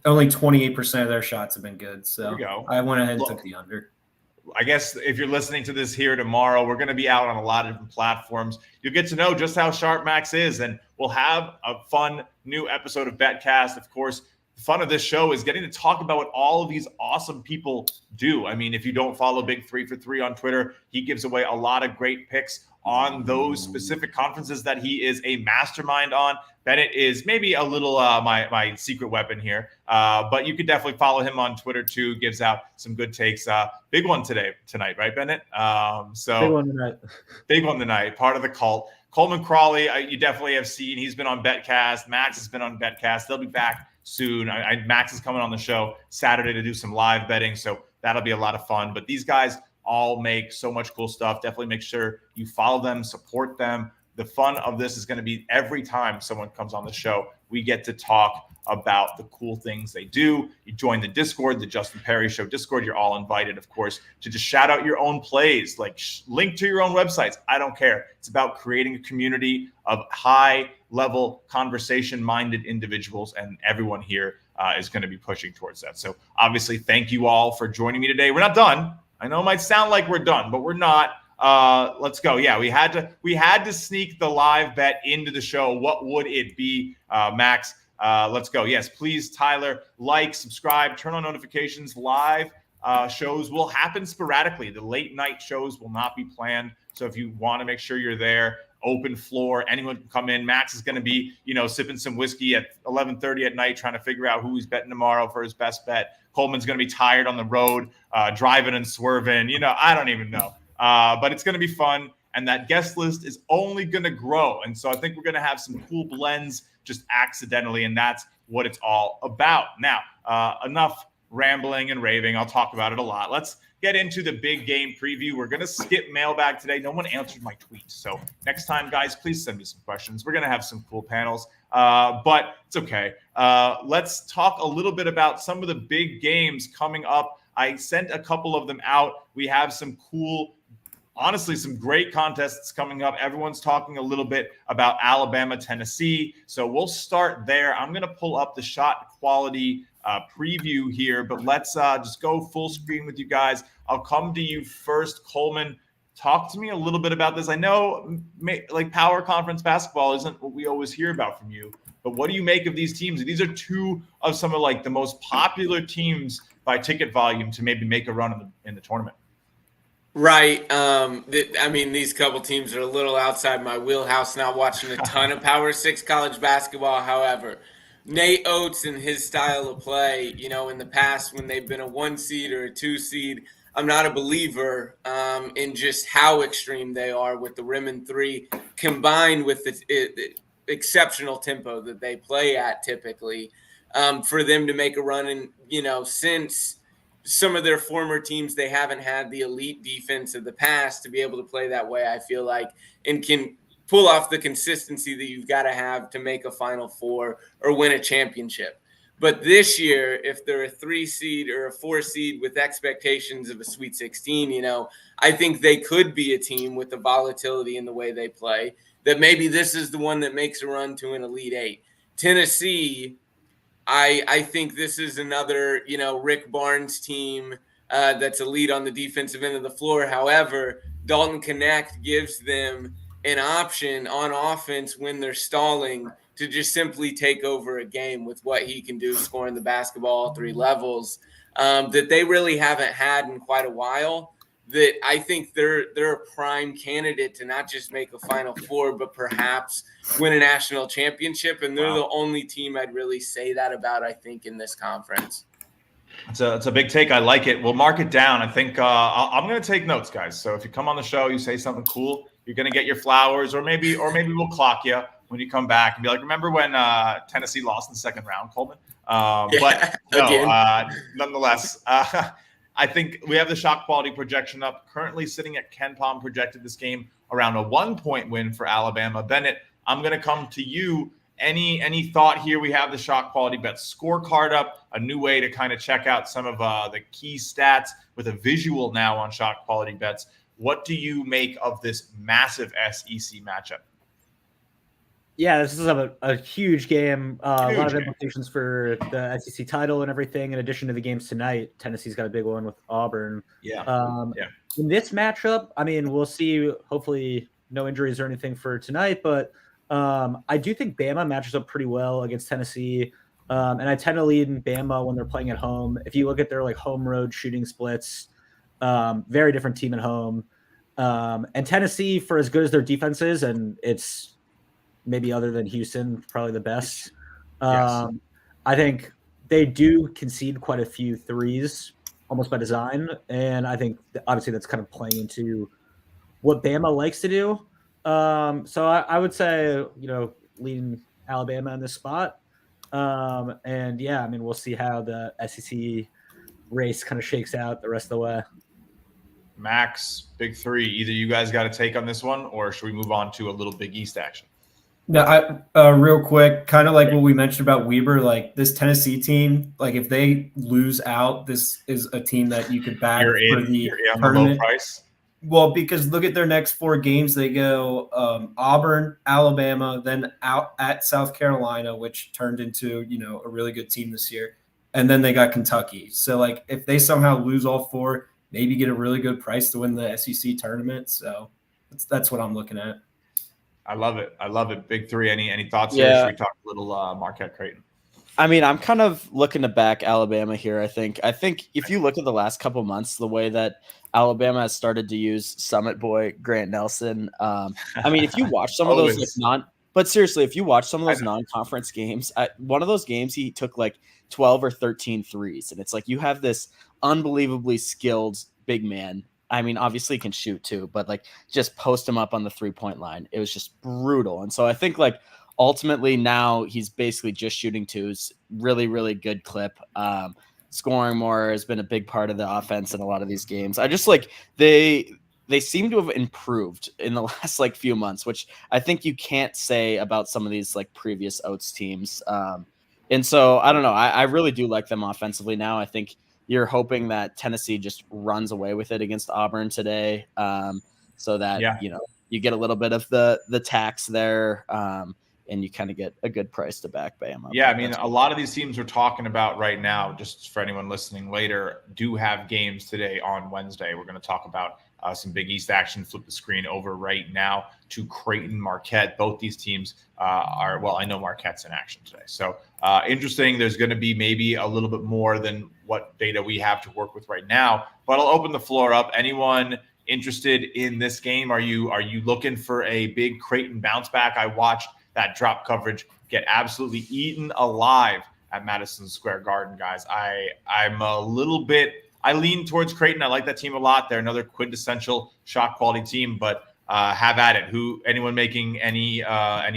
only 28% of their shots have been good. So I went ahead and took the under. I guess if you're listening to this here tomorrow, we're going to be out on a lot of different platforms. You'll get to know just how sharp Max is, and we'll have a fun new episode of BetCast. Of course, the fun of this show is getting to talk about what all of these awesome people do. I mean, if you don't follow Big 3 for 3 on Twitter, he gives away a lot of great picks on those specific conferences that he is a mastermind on. Bennett is maybe a little my secret weapon here, but you could definitely follow him on Twitter too. Gives out some good takes. Big one tonight, right, Bennett? Big one tonight. Part of the cult. Coleman, Crawley, you definitely have seen. He's been on BetCast. Max has been on BetCast. They'll be back soon. Max is coming on the show Saturday to do some live betting, so that'll be a lot of fun. But these guys all make so much cool stuff. Definitely make sure you follow them, support them. The fun of this is going to be every time someone comes on the show, we get to talk about the cool things they do. You join the Discord, the Justin Perri Show Discord. You're all invited, of course, to just shout out your own plays, like link to your own websites. I don't care. It's about creating a community of high-level, conversation-minded individuals, and everyone here is going to be pushing towards that. So obviously, thank you all for joining me today. We're not done. I know it might sound like we're done, but we're not. Let's go. Yeah, we had to sneak the live bet into the show. What would it be, Max? Let's go. Yes, please, Tyler, like, subscribe, turn on notifications. Live shows will happen sporadically. The late night shows will not be planned. So if you want to make sure you're there, open floor, anyone can come in. Max is going to be, sipping some whiskey at 11:30 at night, trying to figure out who he's betting tomorrow for his best bet. Coleman's going to be tired on the road, driving and swerving. I don't even know. But it's going to be fun. And that guest list is only going to grow. And so I think we're going to have some cool blends just accidentally. And that's what it's all about. Now, enough rambling and raving. I'll talk about it a lot. Let's get into the big game preview. We're going to skip mailbag today. No one answered my tweet. So next time, guys, please send me some questions. We're going to have some cool panels, but it's okay. Let's talk a little bit about some of the big games coming up. I sent a couple of them out. We have some cool, honestly, some great contests coming up. Everyone's talking a little bit about Alabama, Tennessee. So we'll start there. I'm going to pull up the shot quality preview here, but let's just go full screen with you guys. I'll come to you first. Coleman, talk to me a little bit about this. I know like power conference basketball isn't what we always hear about from you, but what do you make of these teams? These are two of some of like the most popular teams by ticket volume to maybe make a run in the tournament. Right. These couple teams are a little outside my wheelhouse, not watching a ton of Power 6 college basketball. However, Nate Oates and his style of play, in the past when they've been a 1 seed or a 2 seed, I'm not a believer in just how extreme they are with the rim and three, combined with the exceptional tempo that they play at typically, for them to make a run. And, since some of their former teams, they haven't had the elite defense of the past to be able to play that way, I feel like, and can pull off the consistency that you've got to have to make a Final Four or win a championship. But this year, if they're a 3 seed or a 4 seed with expectations of a Sweet 16, I think they could be a team with the volatility in the way they play, that maybe this is the one that makes a run to an Elite 8. Tennessee, I think this is another, Rick Barnes team that's elite on the defensive end of the floor. However, Dalton Knecht gives them an option on offense when they're stalling to just simply take over a game with what he can do, scoring the basketball all 3 levels, that they really haven't had in quite a while. That I think they're a prime candidate to not just make a Final Four, but perhaps win a national championship. And they're the only team I'd really say that about, I think, in this conference. It's a big take. I like it. We'll mark it down. I think I'm going to take notes, guys. So if you come on the show, you say something cool, you're going to get your flowers, or maybe we'll clock you when you come back and be like, remember when Tennessee lost in the second round, Coleman? But no, nonetheless, I think we have the shot quality projection up. Currently sitting at Ken Palm projected this game around a 1-point win for Alabama. Bennett, I'm going to come to you. Any thought here? We have the shot quality bet scorecard up, a new way to kind of check out some of the key stats with a visual now on shot quality bets. What do you make of this massive SEC matchup? Yeah, this is a huge game. A lot of implications for the SEC title and everything. In addition to the games tonight, Tennessee's got a big one with Auburn. In this matchup, I mean, we'll see. Hopefully, no injuries or anything for tonight. But I do think Bama matches up pretty well against Tennessee, and I tend to lead in Bama when they're playing at home. If you look at their like home road shooting splits, very different team at home. And Tennessee, for as good as their defense is, and it's maybe other than Houston, probably the best. I think they do concede quite a few threes, almost by design. And I think obviously that's kind of playing into what Bama likes to do. So I would say, leading Alabama in this spot. And yeah, I mean, we'll see how the SEC race kind of shakes out the rest of the way. Max, Big Three, either you guys got a take on this one, or should we move on to a little Big East action? No, real quick, kind of like what we mentioned about Weber, like this Tennessee team, like if they lose out, this is a team that you could back for the tournament. Low price. Well, because look at their next 4 games. They go Auburn, Alabama, then out at South Carolina, which turned into, a really good team this year. And then they got Kentucky. So, like, if they somehow lose all 4, maybe get a really good price to win the SEC tournament. So that's what I'm looking at. I love it. Big Three. Any thoughts here? Should we talk a little Marquette Creighton? I mean, I'm kind of looking to back Alabama here. I think if you look at the last couple months, the way that Alabama has started to use Summit Boy Grant Nelson. I mean, if you watch some of those but seriously, if you watch some of those non-conference games, one of those games he took like 12 or 13 threes, and it's like you have this unbelievably skilled big man. I mean, obviously he can shoot too, but like just post him up on the 3-point line. It was just brutal. And so I think like ultimately now he's basically just shooting twos. Really, really good clip. Scoring more has been a big part of the offense in a lot of these games. I just like they seem to have improved in the last like few months, which I think you can't say about some of these like previous Oats teams. And so I don't know. I really do like them offensively now. I think you're hoping that Tennessee just runs away with it against Auburn today, so that you get a little bit of the tax there, and you kind of get a good price to back Bama. Yeah, I mean, a lot of these teams we're talking about right now, just for anyone listening later, do have games today on Wednesday. We're going to talk about some Big East action. Flip the screen over right now to Creighton, Marquette. Both these teams I know Marquette's in action today. So interesting. There's going to be maybe a little bit more than what data we have to work with right now, but I'll open the floor up. Anyone interested in this game? Are you looking for a big Creighton bounce back? I watched that drop coverage get absolutely eaten alive at Madison Square Garden, guys. I'm a little bit – I lean towards Creighton. I like that team a lot. They're another quintessential shot quality team, but have at it. Anyone making any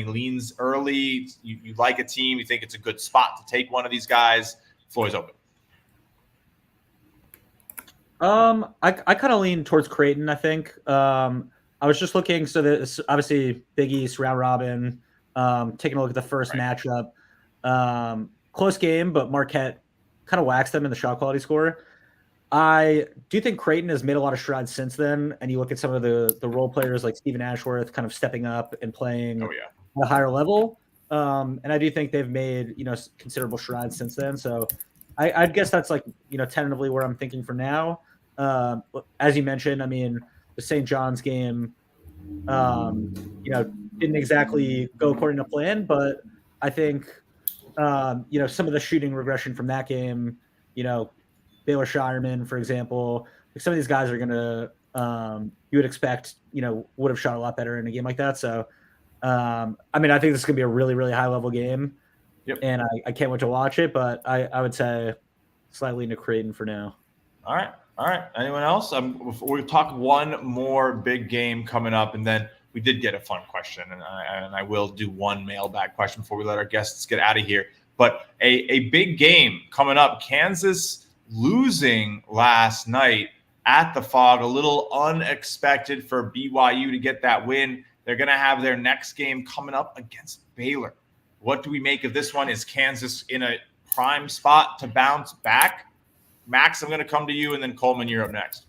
leans early? You like a team. You think it's a good spot to take one of these guys. Floor is open. I kind of lean towards Creighton, I think. I was just looking. So this obviously Big East round robin. Taking a look at the first matchup. Close game, but Marquette kind of waxed them in the shot quality score. I do think Creighton has made a lot of strides since then, and you look at some of the role players like Stephen Ashworth kind of stepping up and playing at a higher level. And I do think they've made considerable strides since then. So I guess that's like tentatively where I'm thinking for now. As you mentioned, I mean the St. John's game, didn't exactly go according to plan, but I think some of the shooting regression from that game, Baylor Shireman, for example, like some of these guys are going to, you would expect, would have shot a lot better in a game like that. So, I mean, I think this is going to be a really, really high level game. Yep. And I can't wait to watch it, but I would say slightly into Creighton for now. All right. All right. Anyone else? We'll talk one more big game coming up, and then we did get a fun question, and I will do one mailbag question before we let our guests get out of here. But a big game coming up. Kansas losing last night at the Fog, a little unexpected for BYU to get that win. They're going to have their next game coming up against Baylor. What do we make of this one? Is Kansas in a prime spot to bounce back? Max, I'm going to come to you, and then Coleman, you're up next.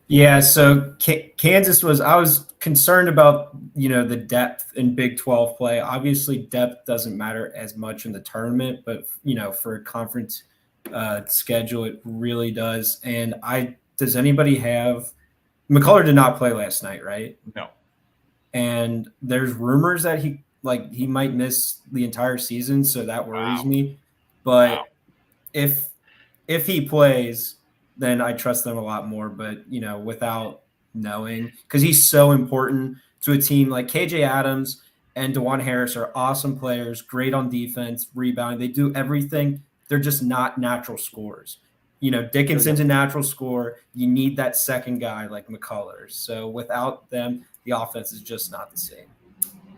Yeah, so Kansas I was concerned about, the depth in Big 12 play. Obviously, depth doesn't matter as much in the tournament, but, for a conference schedule, it really does. And does anybody have – McCullough did not play last night, right? No. And there's rumors that he might miss the entire season, so that worries me. But if he plays, then I trust them a lot more. But, without knowing, because he's so important to a team like KJ Adams and DeJuan Harris are awesome players, great on defense, rebounding. They do everything. They're just not natural scorers. Dickinson's a natural scorer. You need that second guy like McCullough. So without them, the offense is just not the same.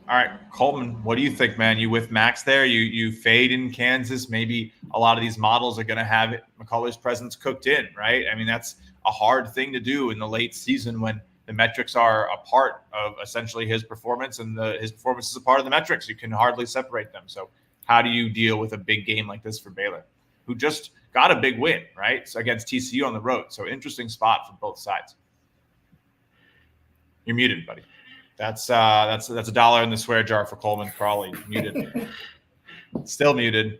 All right, Coleman, what do you think, man? You with Max there? You fade in Kansas. Maybe a lot of these models are going to have McCullough's presence cooked in, right? I mean, that's a hard thing to do in the late season when the metrics are a part of essentially his performance, and his performance is a part of the metrics. You can hardly separate them. So how do you deal with a big game like this for Baylor, who just got a big win, right? So against TCU on the road. So interesting spot for both sides. You're muted, buddy. That's $1 in the swear jar for Coleman. Crawley muted. Still muted.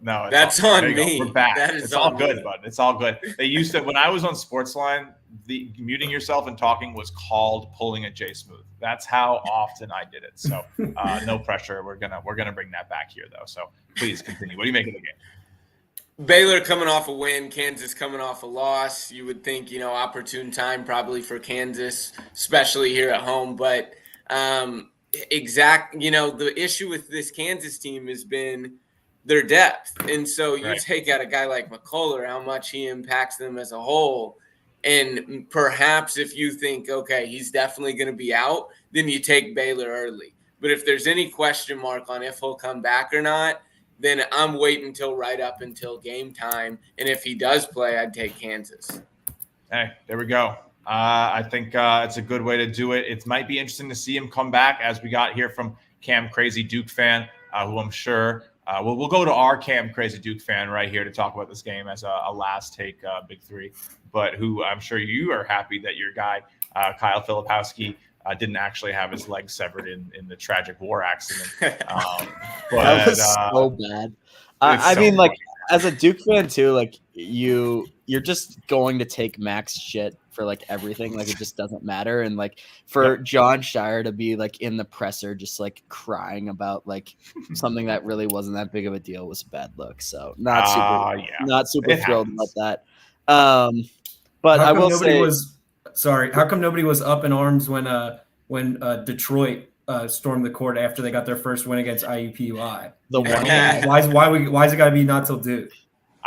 No, that's on me. We're back. It's all good, bud. It's all good. They used to, when I was on Sportsline, the muting yourself and talking was called pulling a J Smooth. That's how often I did it. So no pressure. We're gonna bring that back here though. So please continue. What do you make of the game? Baylor coming off a win, Kansas coming off a loss. You would think, opportune time probably for Kansas, especially here at home. But the issue with this Kansas team has been their depth. And so you take out a guy like McCullough, how much he impacts them as a whole. And perhaps if you think, okay, he's definitely going to be out, then you take Baylor early. But if there's any question mark on if he'll come back or not, then I'm waiting right up until game time. And if he does play, I'd take Kansas. Hey, there we go. I think it's a good way to do it. It might be interesting to see him come back, as we got here from Cam Crazy Duke fan, who I'm sure we'll go to our Cam Crazy Duke fan right here to talk about this game as a last take Big Three, but who I'm sure you are happy that your guy, Kyle Filipowski, didn't actually have his leg severed in the tragic war accident. But that was so bad. I mean, like, as a Duke fan too, like you're just going to take Max shit for like everything. Like it just doesn't matter. And like for John Shire to be like in the presser, just like crying about like something that really wasn't that big of a deal was a bad look. So not super thrilled about that. But I will say, how come nobody was up in arms when Detroit stormed the court after they got their first win against IUPUI? Why is it got to be not till Duke?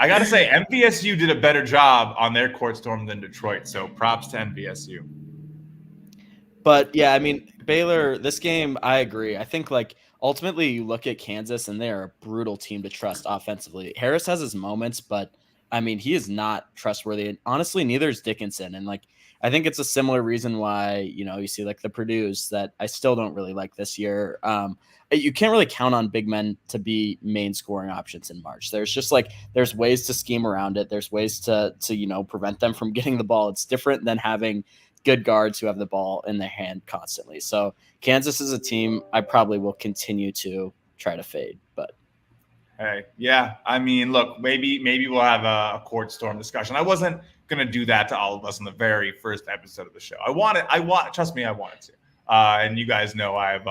I got to say, MVSU did a better job on their court storm than Detroit, so props to MVSU. But, yeah, I mean, Baylor, this game, I agree. I think, like, ultimately you look at Kansas, and they're a brutal team to trust offensively. Harris has his moments, but, I mean, he is not trustworthy. And honestly, neither is Dickinson. And, like, I think it's a similar reason why, you see, like, the Purdue's that I still don't really like this year. You can't really count on big men to be main scoring options in March. There's just there's ways to scheme around it. There's ways to prevent them from getting the ball. It's different than having good guards who have the ball in their hand constantly. So Kansas is a team I probably will continue to try to fade. But hey, yeah, I mean, look, maybe we'll have a court storm discussion. I wasn't gonna do that to all of us in the very first episode of the show. Trust me, I wanted to. And you guys know I've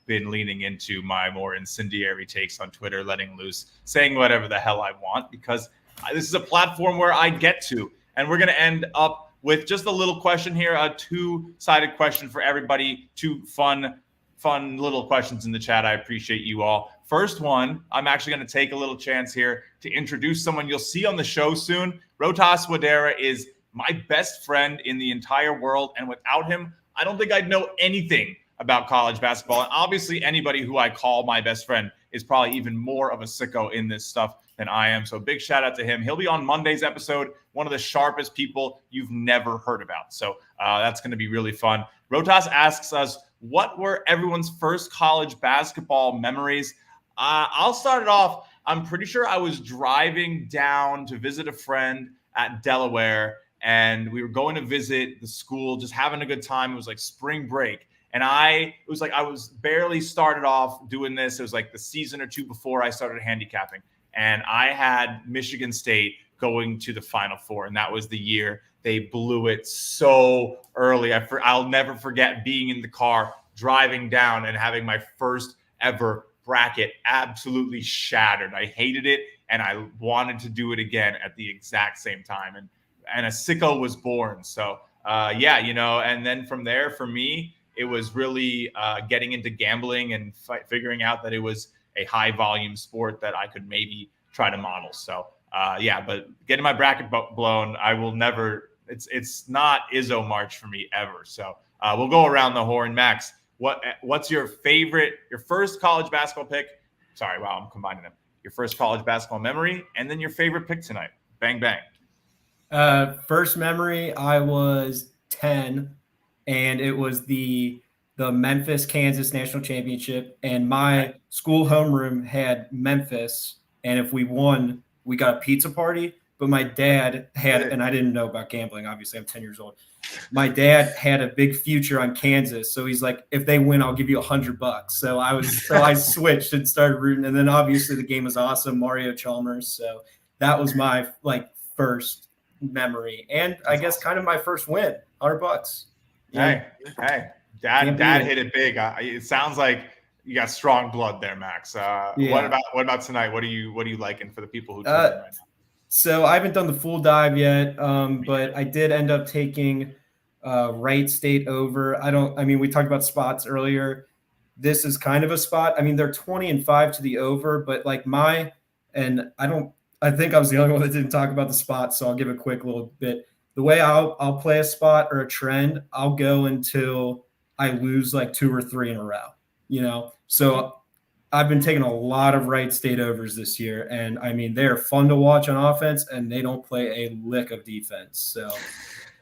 been leaning into my more incendiary takes on Twitter, letting loose, saying whatever the hell I want, because this is a platform where I get to. And we're going to end up with just a little question here, a two-sided question for everybody, two fun fun little questions in the chat. I appreciate you all. First one, I'm actually going to take a little chance here to introduce someone you'll see on the show soon. Rotas Wadera is my best friend in the entire world, and without him, I don't think I'd know anything about college basketball. And obviously, anybody who I call my best friend is probably even more of a sicko in this stuff than I am. So big shout out to him. He'll be on Monday's episode, one of the sharpest people you've never heard about. So that's going to be really fun. Rotas asks us, what were everyone's first college basketball memories? I'll start it off. I'm pretty sure I was driving down to visit a friend at Delaware, and we were going to visit the school, just having a good time. It was like spring break. And I was barely started off doing this. It was like the season or two before I started handicapping. And I had Michigan State going to the Final Four. And that was the year they blew it so early. I'll never forget being in the car, driving down and having my first ever bracket absolutely shattered. I hated it, and I wanted to do it again at the exact same time. And a sicko was born. So, and then from there, for me, it was really getting into gambling and figuring out that it was a high volume sport that I could maybe try to model. So, but getting my bracket blown, I will never, it's not Izzo March for me ever. So we'll go around the horn. Max, what's your first college basketball pick? Sorry, wow, I'm combining them. Your first college basketball memory, and then your favorite pick tonight. Bang, bang. First memory, I was 10, and it was the Memphis, Kansas national championship, and my school homeroom had Memphis, and if we won, we got a pizza party. But my dad had, and I didn't know about gambling, obviously I'm 10 years old. My dad had a big future on Kansas, so he's like, if they win, I'll give you $100. So I switched and started rooting, and then obviously the game was awesome, Mario Chalmers. So that was my first memory, and I guess kind of my first win, $100. Hey, Dad hit it big. It sounds like you got strong blood there, Max. What about tonight? What are you liking for the people who tune in right now? So I haven't done the full dive yet, but I did end up taking Wright State over. We talked about spots earlier. This is kind of a spot. I mean, they're 20-5 to the over, but I think I was the only one that didn't talk about the spot, so I'll give a quick little bit. The way I'll play a spot or a trend, I'll go until I lose 2 or 3 in a row, So I've been taking a lot of Wright State overs this year, and they're fun to watch on offense, and they don't play a lick of defense. So,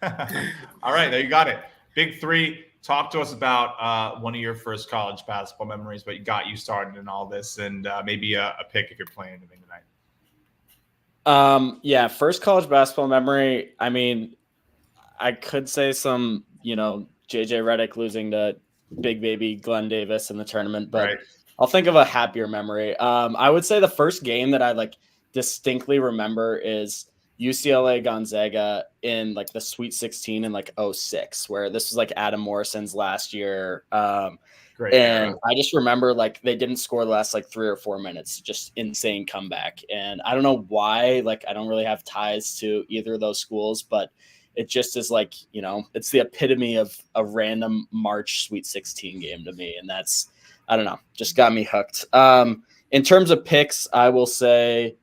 all right, there you got it. Big three. Talk to us about one of your first college basketball memories, what got you started in all this, and maybe a pick if you're playing anything tonight. First college basketball memory. I could say some, JJ Redick losing to big baby Glenn Davis in the tournament, but right. I'll think of a happier memory. I would say the first game that I distinctly remember is UCLA Gonzaga in the Sweet 16 in 06, where this was Adam Morrison's last year. Great. And I just remember they didn't score the last 3 or 4 minutes, just insane comeback. And I don't know why, I don't really have ties to either of those schools, but it just is it's the epitome of a random March Sweet 16 game to me. And that's, I don't know, just got me hooked. In terms of picks, I will say,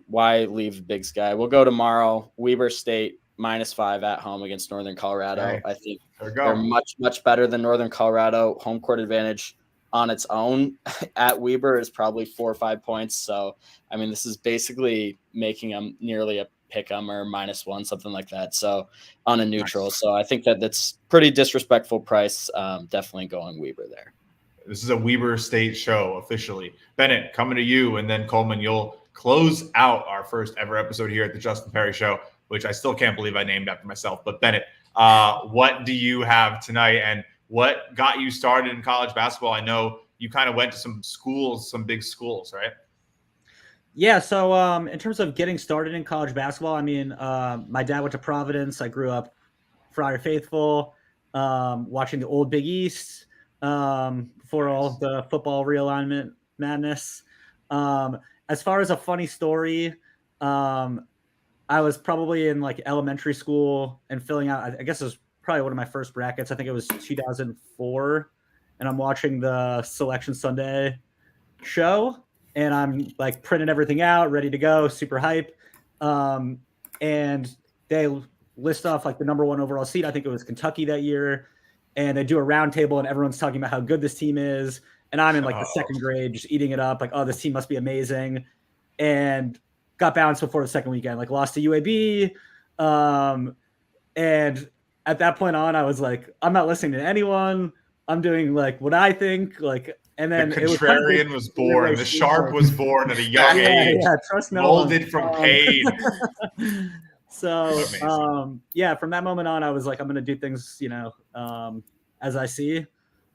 why leave Big Sky? We'll go tomorrow. Weber State -5 at home against Northern Colorado. Okay. I think they're much, much better than Northern Colorado. Home court advantage on its own at Weber is probably 4 or 5 points. So, this is basically making them nearly a pick 'em or -1, something like that. So on a neutral. Nice. So I think that's pretty disrespectful price. Definitely going Weber there. This is a Weber State show officially. Bennett, coming to you, and then Coleman, you'll close out our first ever episode here at the Justin Perri Show, which I still can't believe I named after myself. But Bennett, what do you have tonight, and what got you started in college basketball? I know you kind of went to some big schools, right? Yeah. So in terms of getting started in college basketball, my dad went to Providence. I grew up Friar Faithful, watching the old Big East. Before all the football realignment madness. As far as a funny story, I was probably in elementary school and filling out, I guess it was probably one of my first brackets. I think it was 2004. and I'm watching the Selection Sunday show, and I'm like printing everything out, ready to go, super hype. And they list off like the number 1 overall seed. I think it was Kentucky that year. And they do a round table, and everyone's talking about how good this team is. And I'm in like the second grade, just eating it up. Like, oh, this team must be amazing. And got bounced before the second weekend, like lost to UAB. And at that point on, I was like, I'm not listening to anyone. I'm doing like what I think. Like, and then the contrarian was born. The sharp was born at a young age. Yeah, trust no molded one. from pain. So, from that moment on, I was like, I'm going to do things, as I see.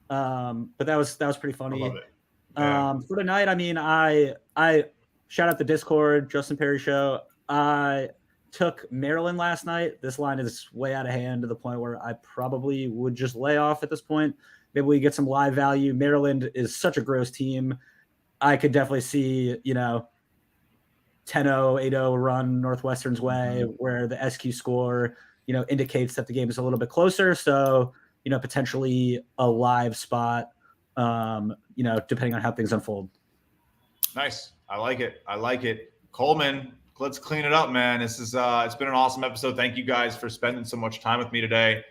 But that was pretty funny. I love it. Yeah. For tonight, I mean, I shout out the Discord, Justin Perri Show. I took Maryland last night. This line is way out of hand to the point where I probably would just lay off at this point. Maybe we get some live value. Maryland is such a gross team. I could definitely see, 10-0, 8-0 run Northwestern's way, where the SQ score, indicates that the game is a little bit closer. So, potentially a live spot, depending on how things unfold. Nice. I like it. Coleman, let's clean it up, man. This is it's been an awesome episode. Thank you guys for spending so much time with me today.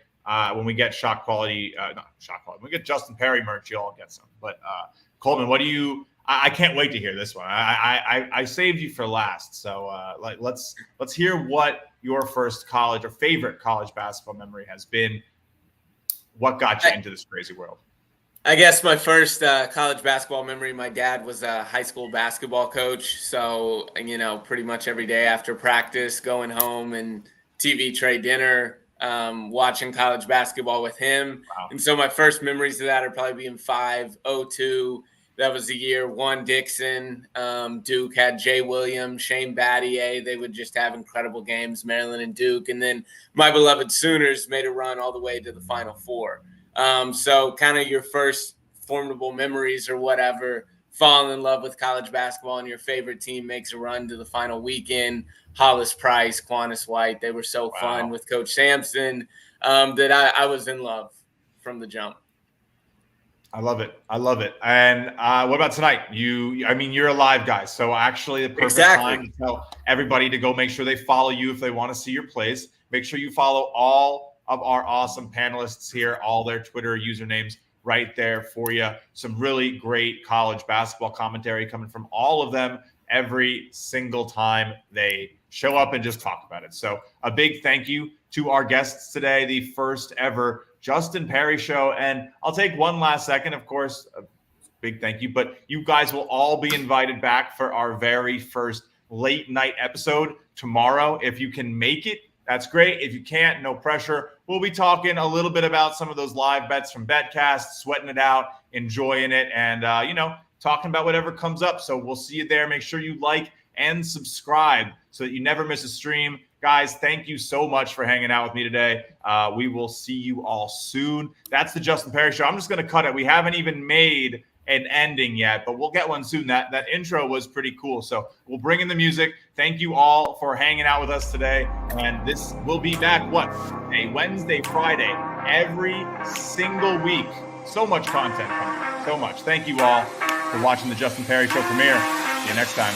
When we get not shot quality, when we get Justin Perri merch, you all get some. But Coleman, what do you? I can't wait to hear this one. I saved you for last, so let's hear what your first college or favorite college basketball memory has been. What got you into this crazy world? I guess my first college basketball memory, my dad was a high school basketball coach. So, pretty much every day after practice, going home and TV tray dinner, watching college basketball with him. Wow. And so my first memories of that are probably being 5-02. That was the year Juan Dixon, Duke had Jay Williams, Shane Battier. They would just have incredible games, Maryland and Duke. And then my beloved Sooners made a run all the way to the Final Four. So kind of your first formidable memories or whatever, falling in love with college basketball and your favorite team makes a run to the final weekend. Hollis Price, Quantas White, they were so fun with Coach Sampson that I was in love from the jump. I love it. And what about tonight? You're a live guy, so actually the perfect time to tell everybody to go make sure they follow you if they want to see your plays. Make sure you follow all of our awesome panelists here, all their Twitter usernames right there for you. Some really great college basketball commentary coming from all of them every single time they show up and just talk about it. So a big thank you to our guests today, the first ever Justin Perri Show. And I'll take one last second, of course, a big thank you, but you guys will all be invited back for our very first late night episode tomorrow. If you can make it, that's great. If you can't, no pressure. We'll be talking a little bit about some of those live bets from BetCast, sweating it out, enjoying it, and, talking about whatever comes up. So we'll see you there. Make sure you like and subscribe so that you never miss a stream. Guys, thank you so much for hanging out with me today. We will see you all soon. That's the Justin Perri Show. I'm just going to cut it. We haven't even made an ending yet, but we'll get one soon. That intro was pretty cool. So we'll bring in the music. Thank you all for hanging out with us today. And this will be back, a Wednesday, Friday, every single week. So much content coming. So much. Thank you all for watching the Justin Perri Show premiere. See you next time.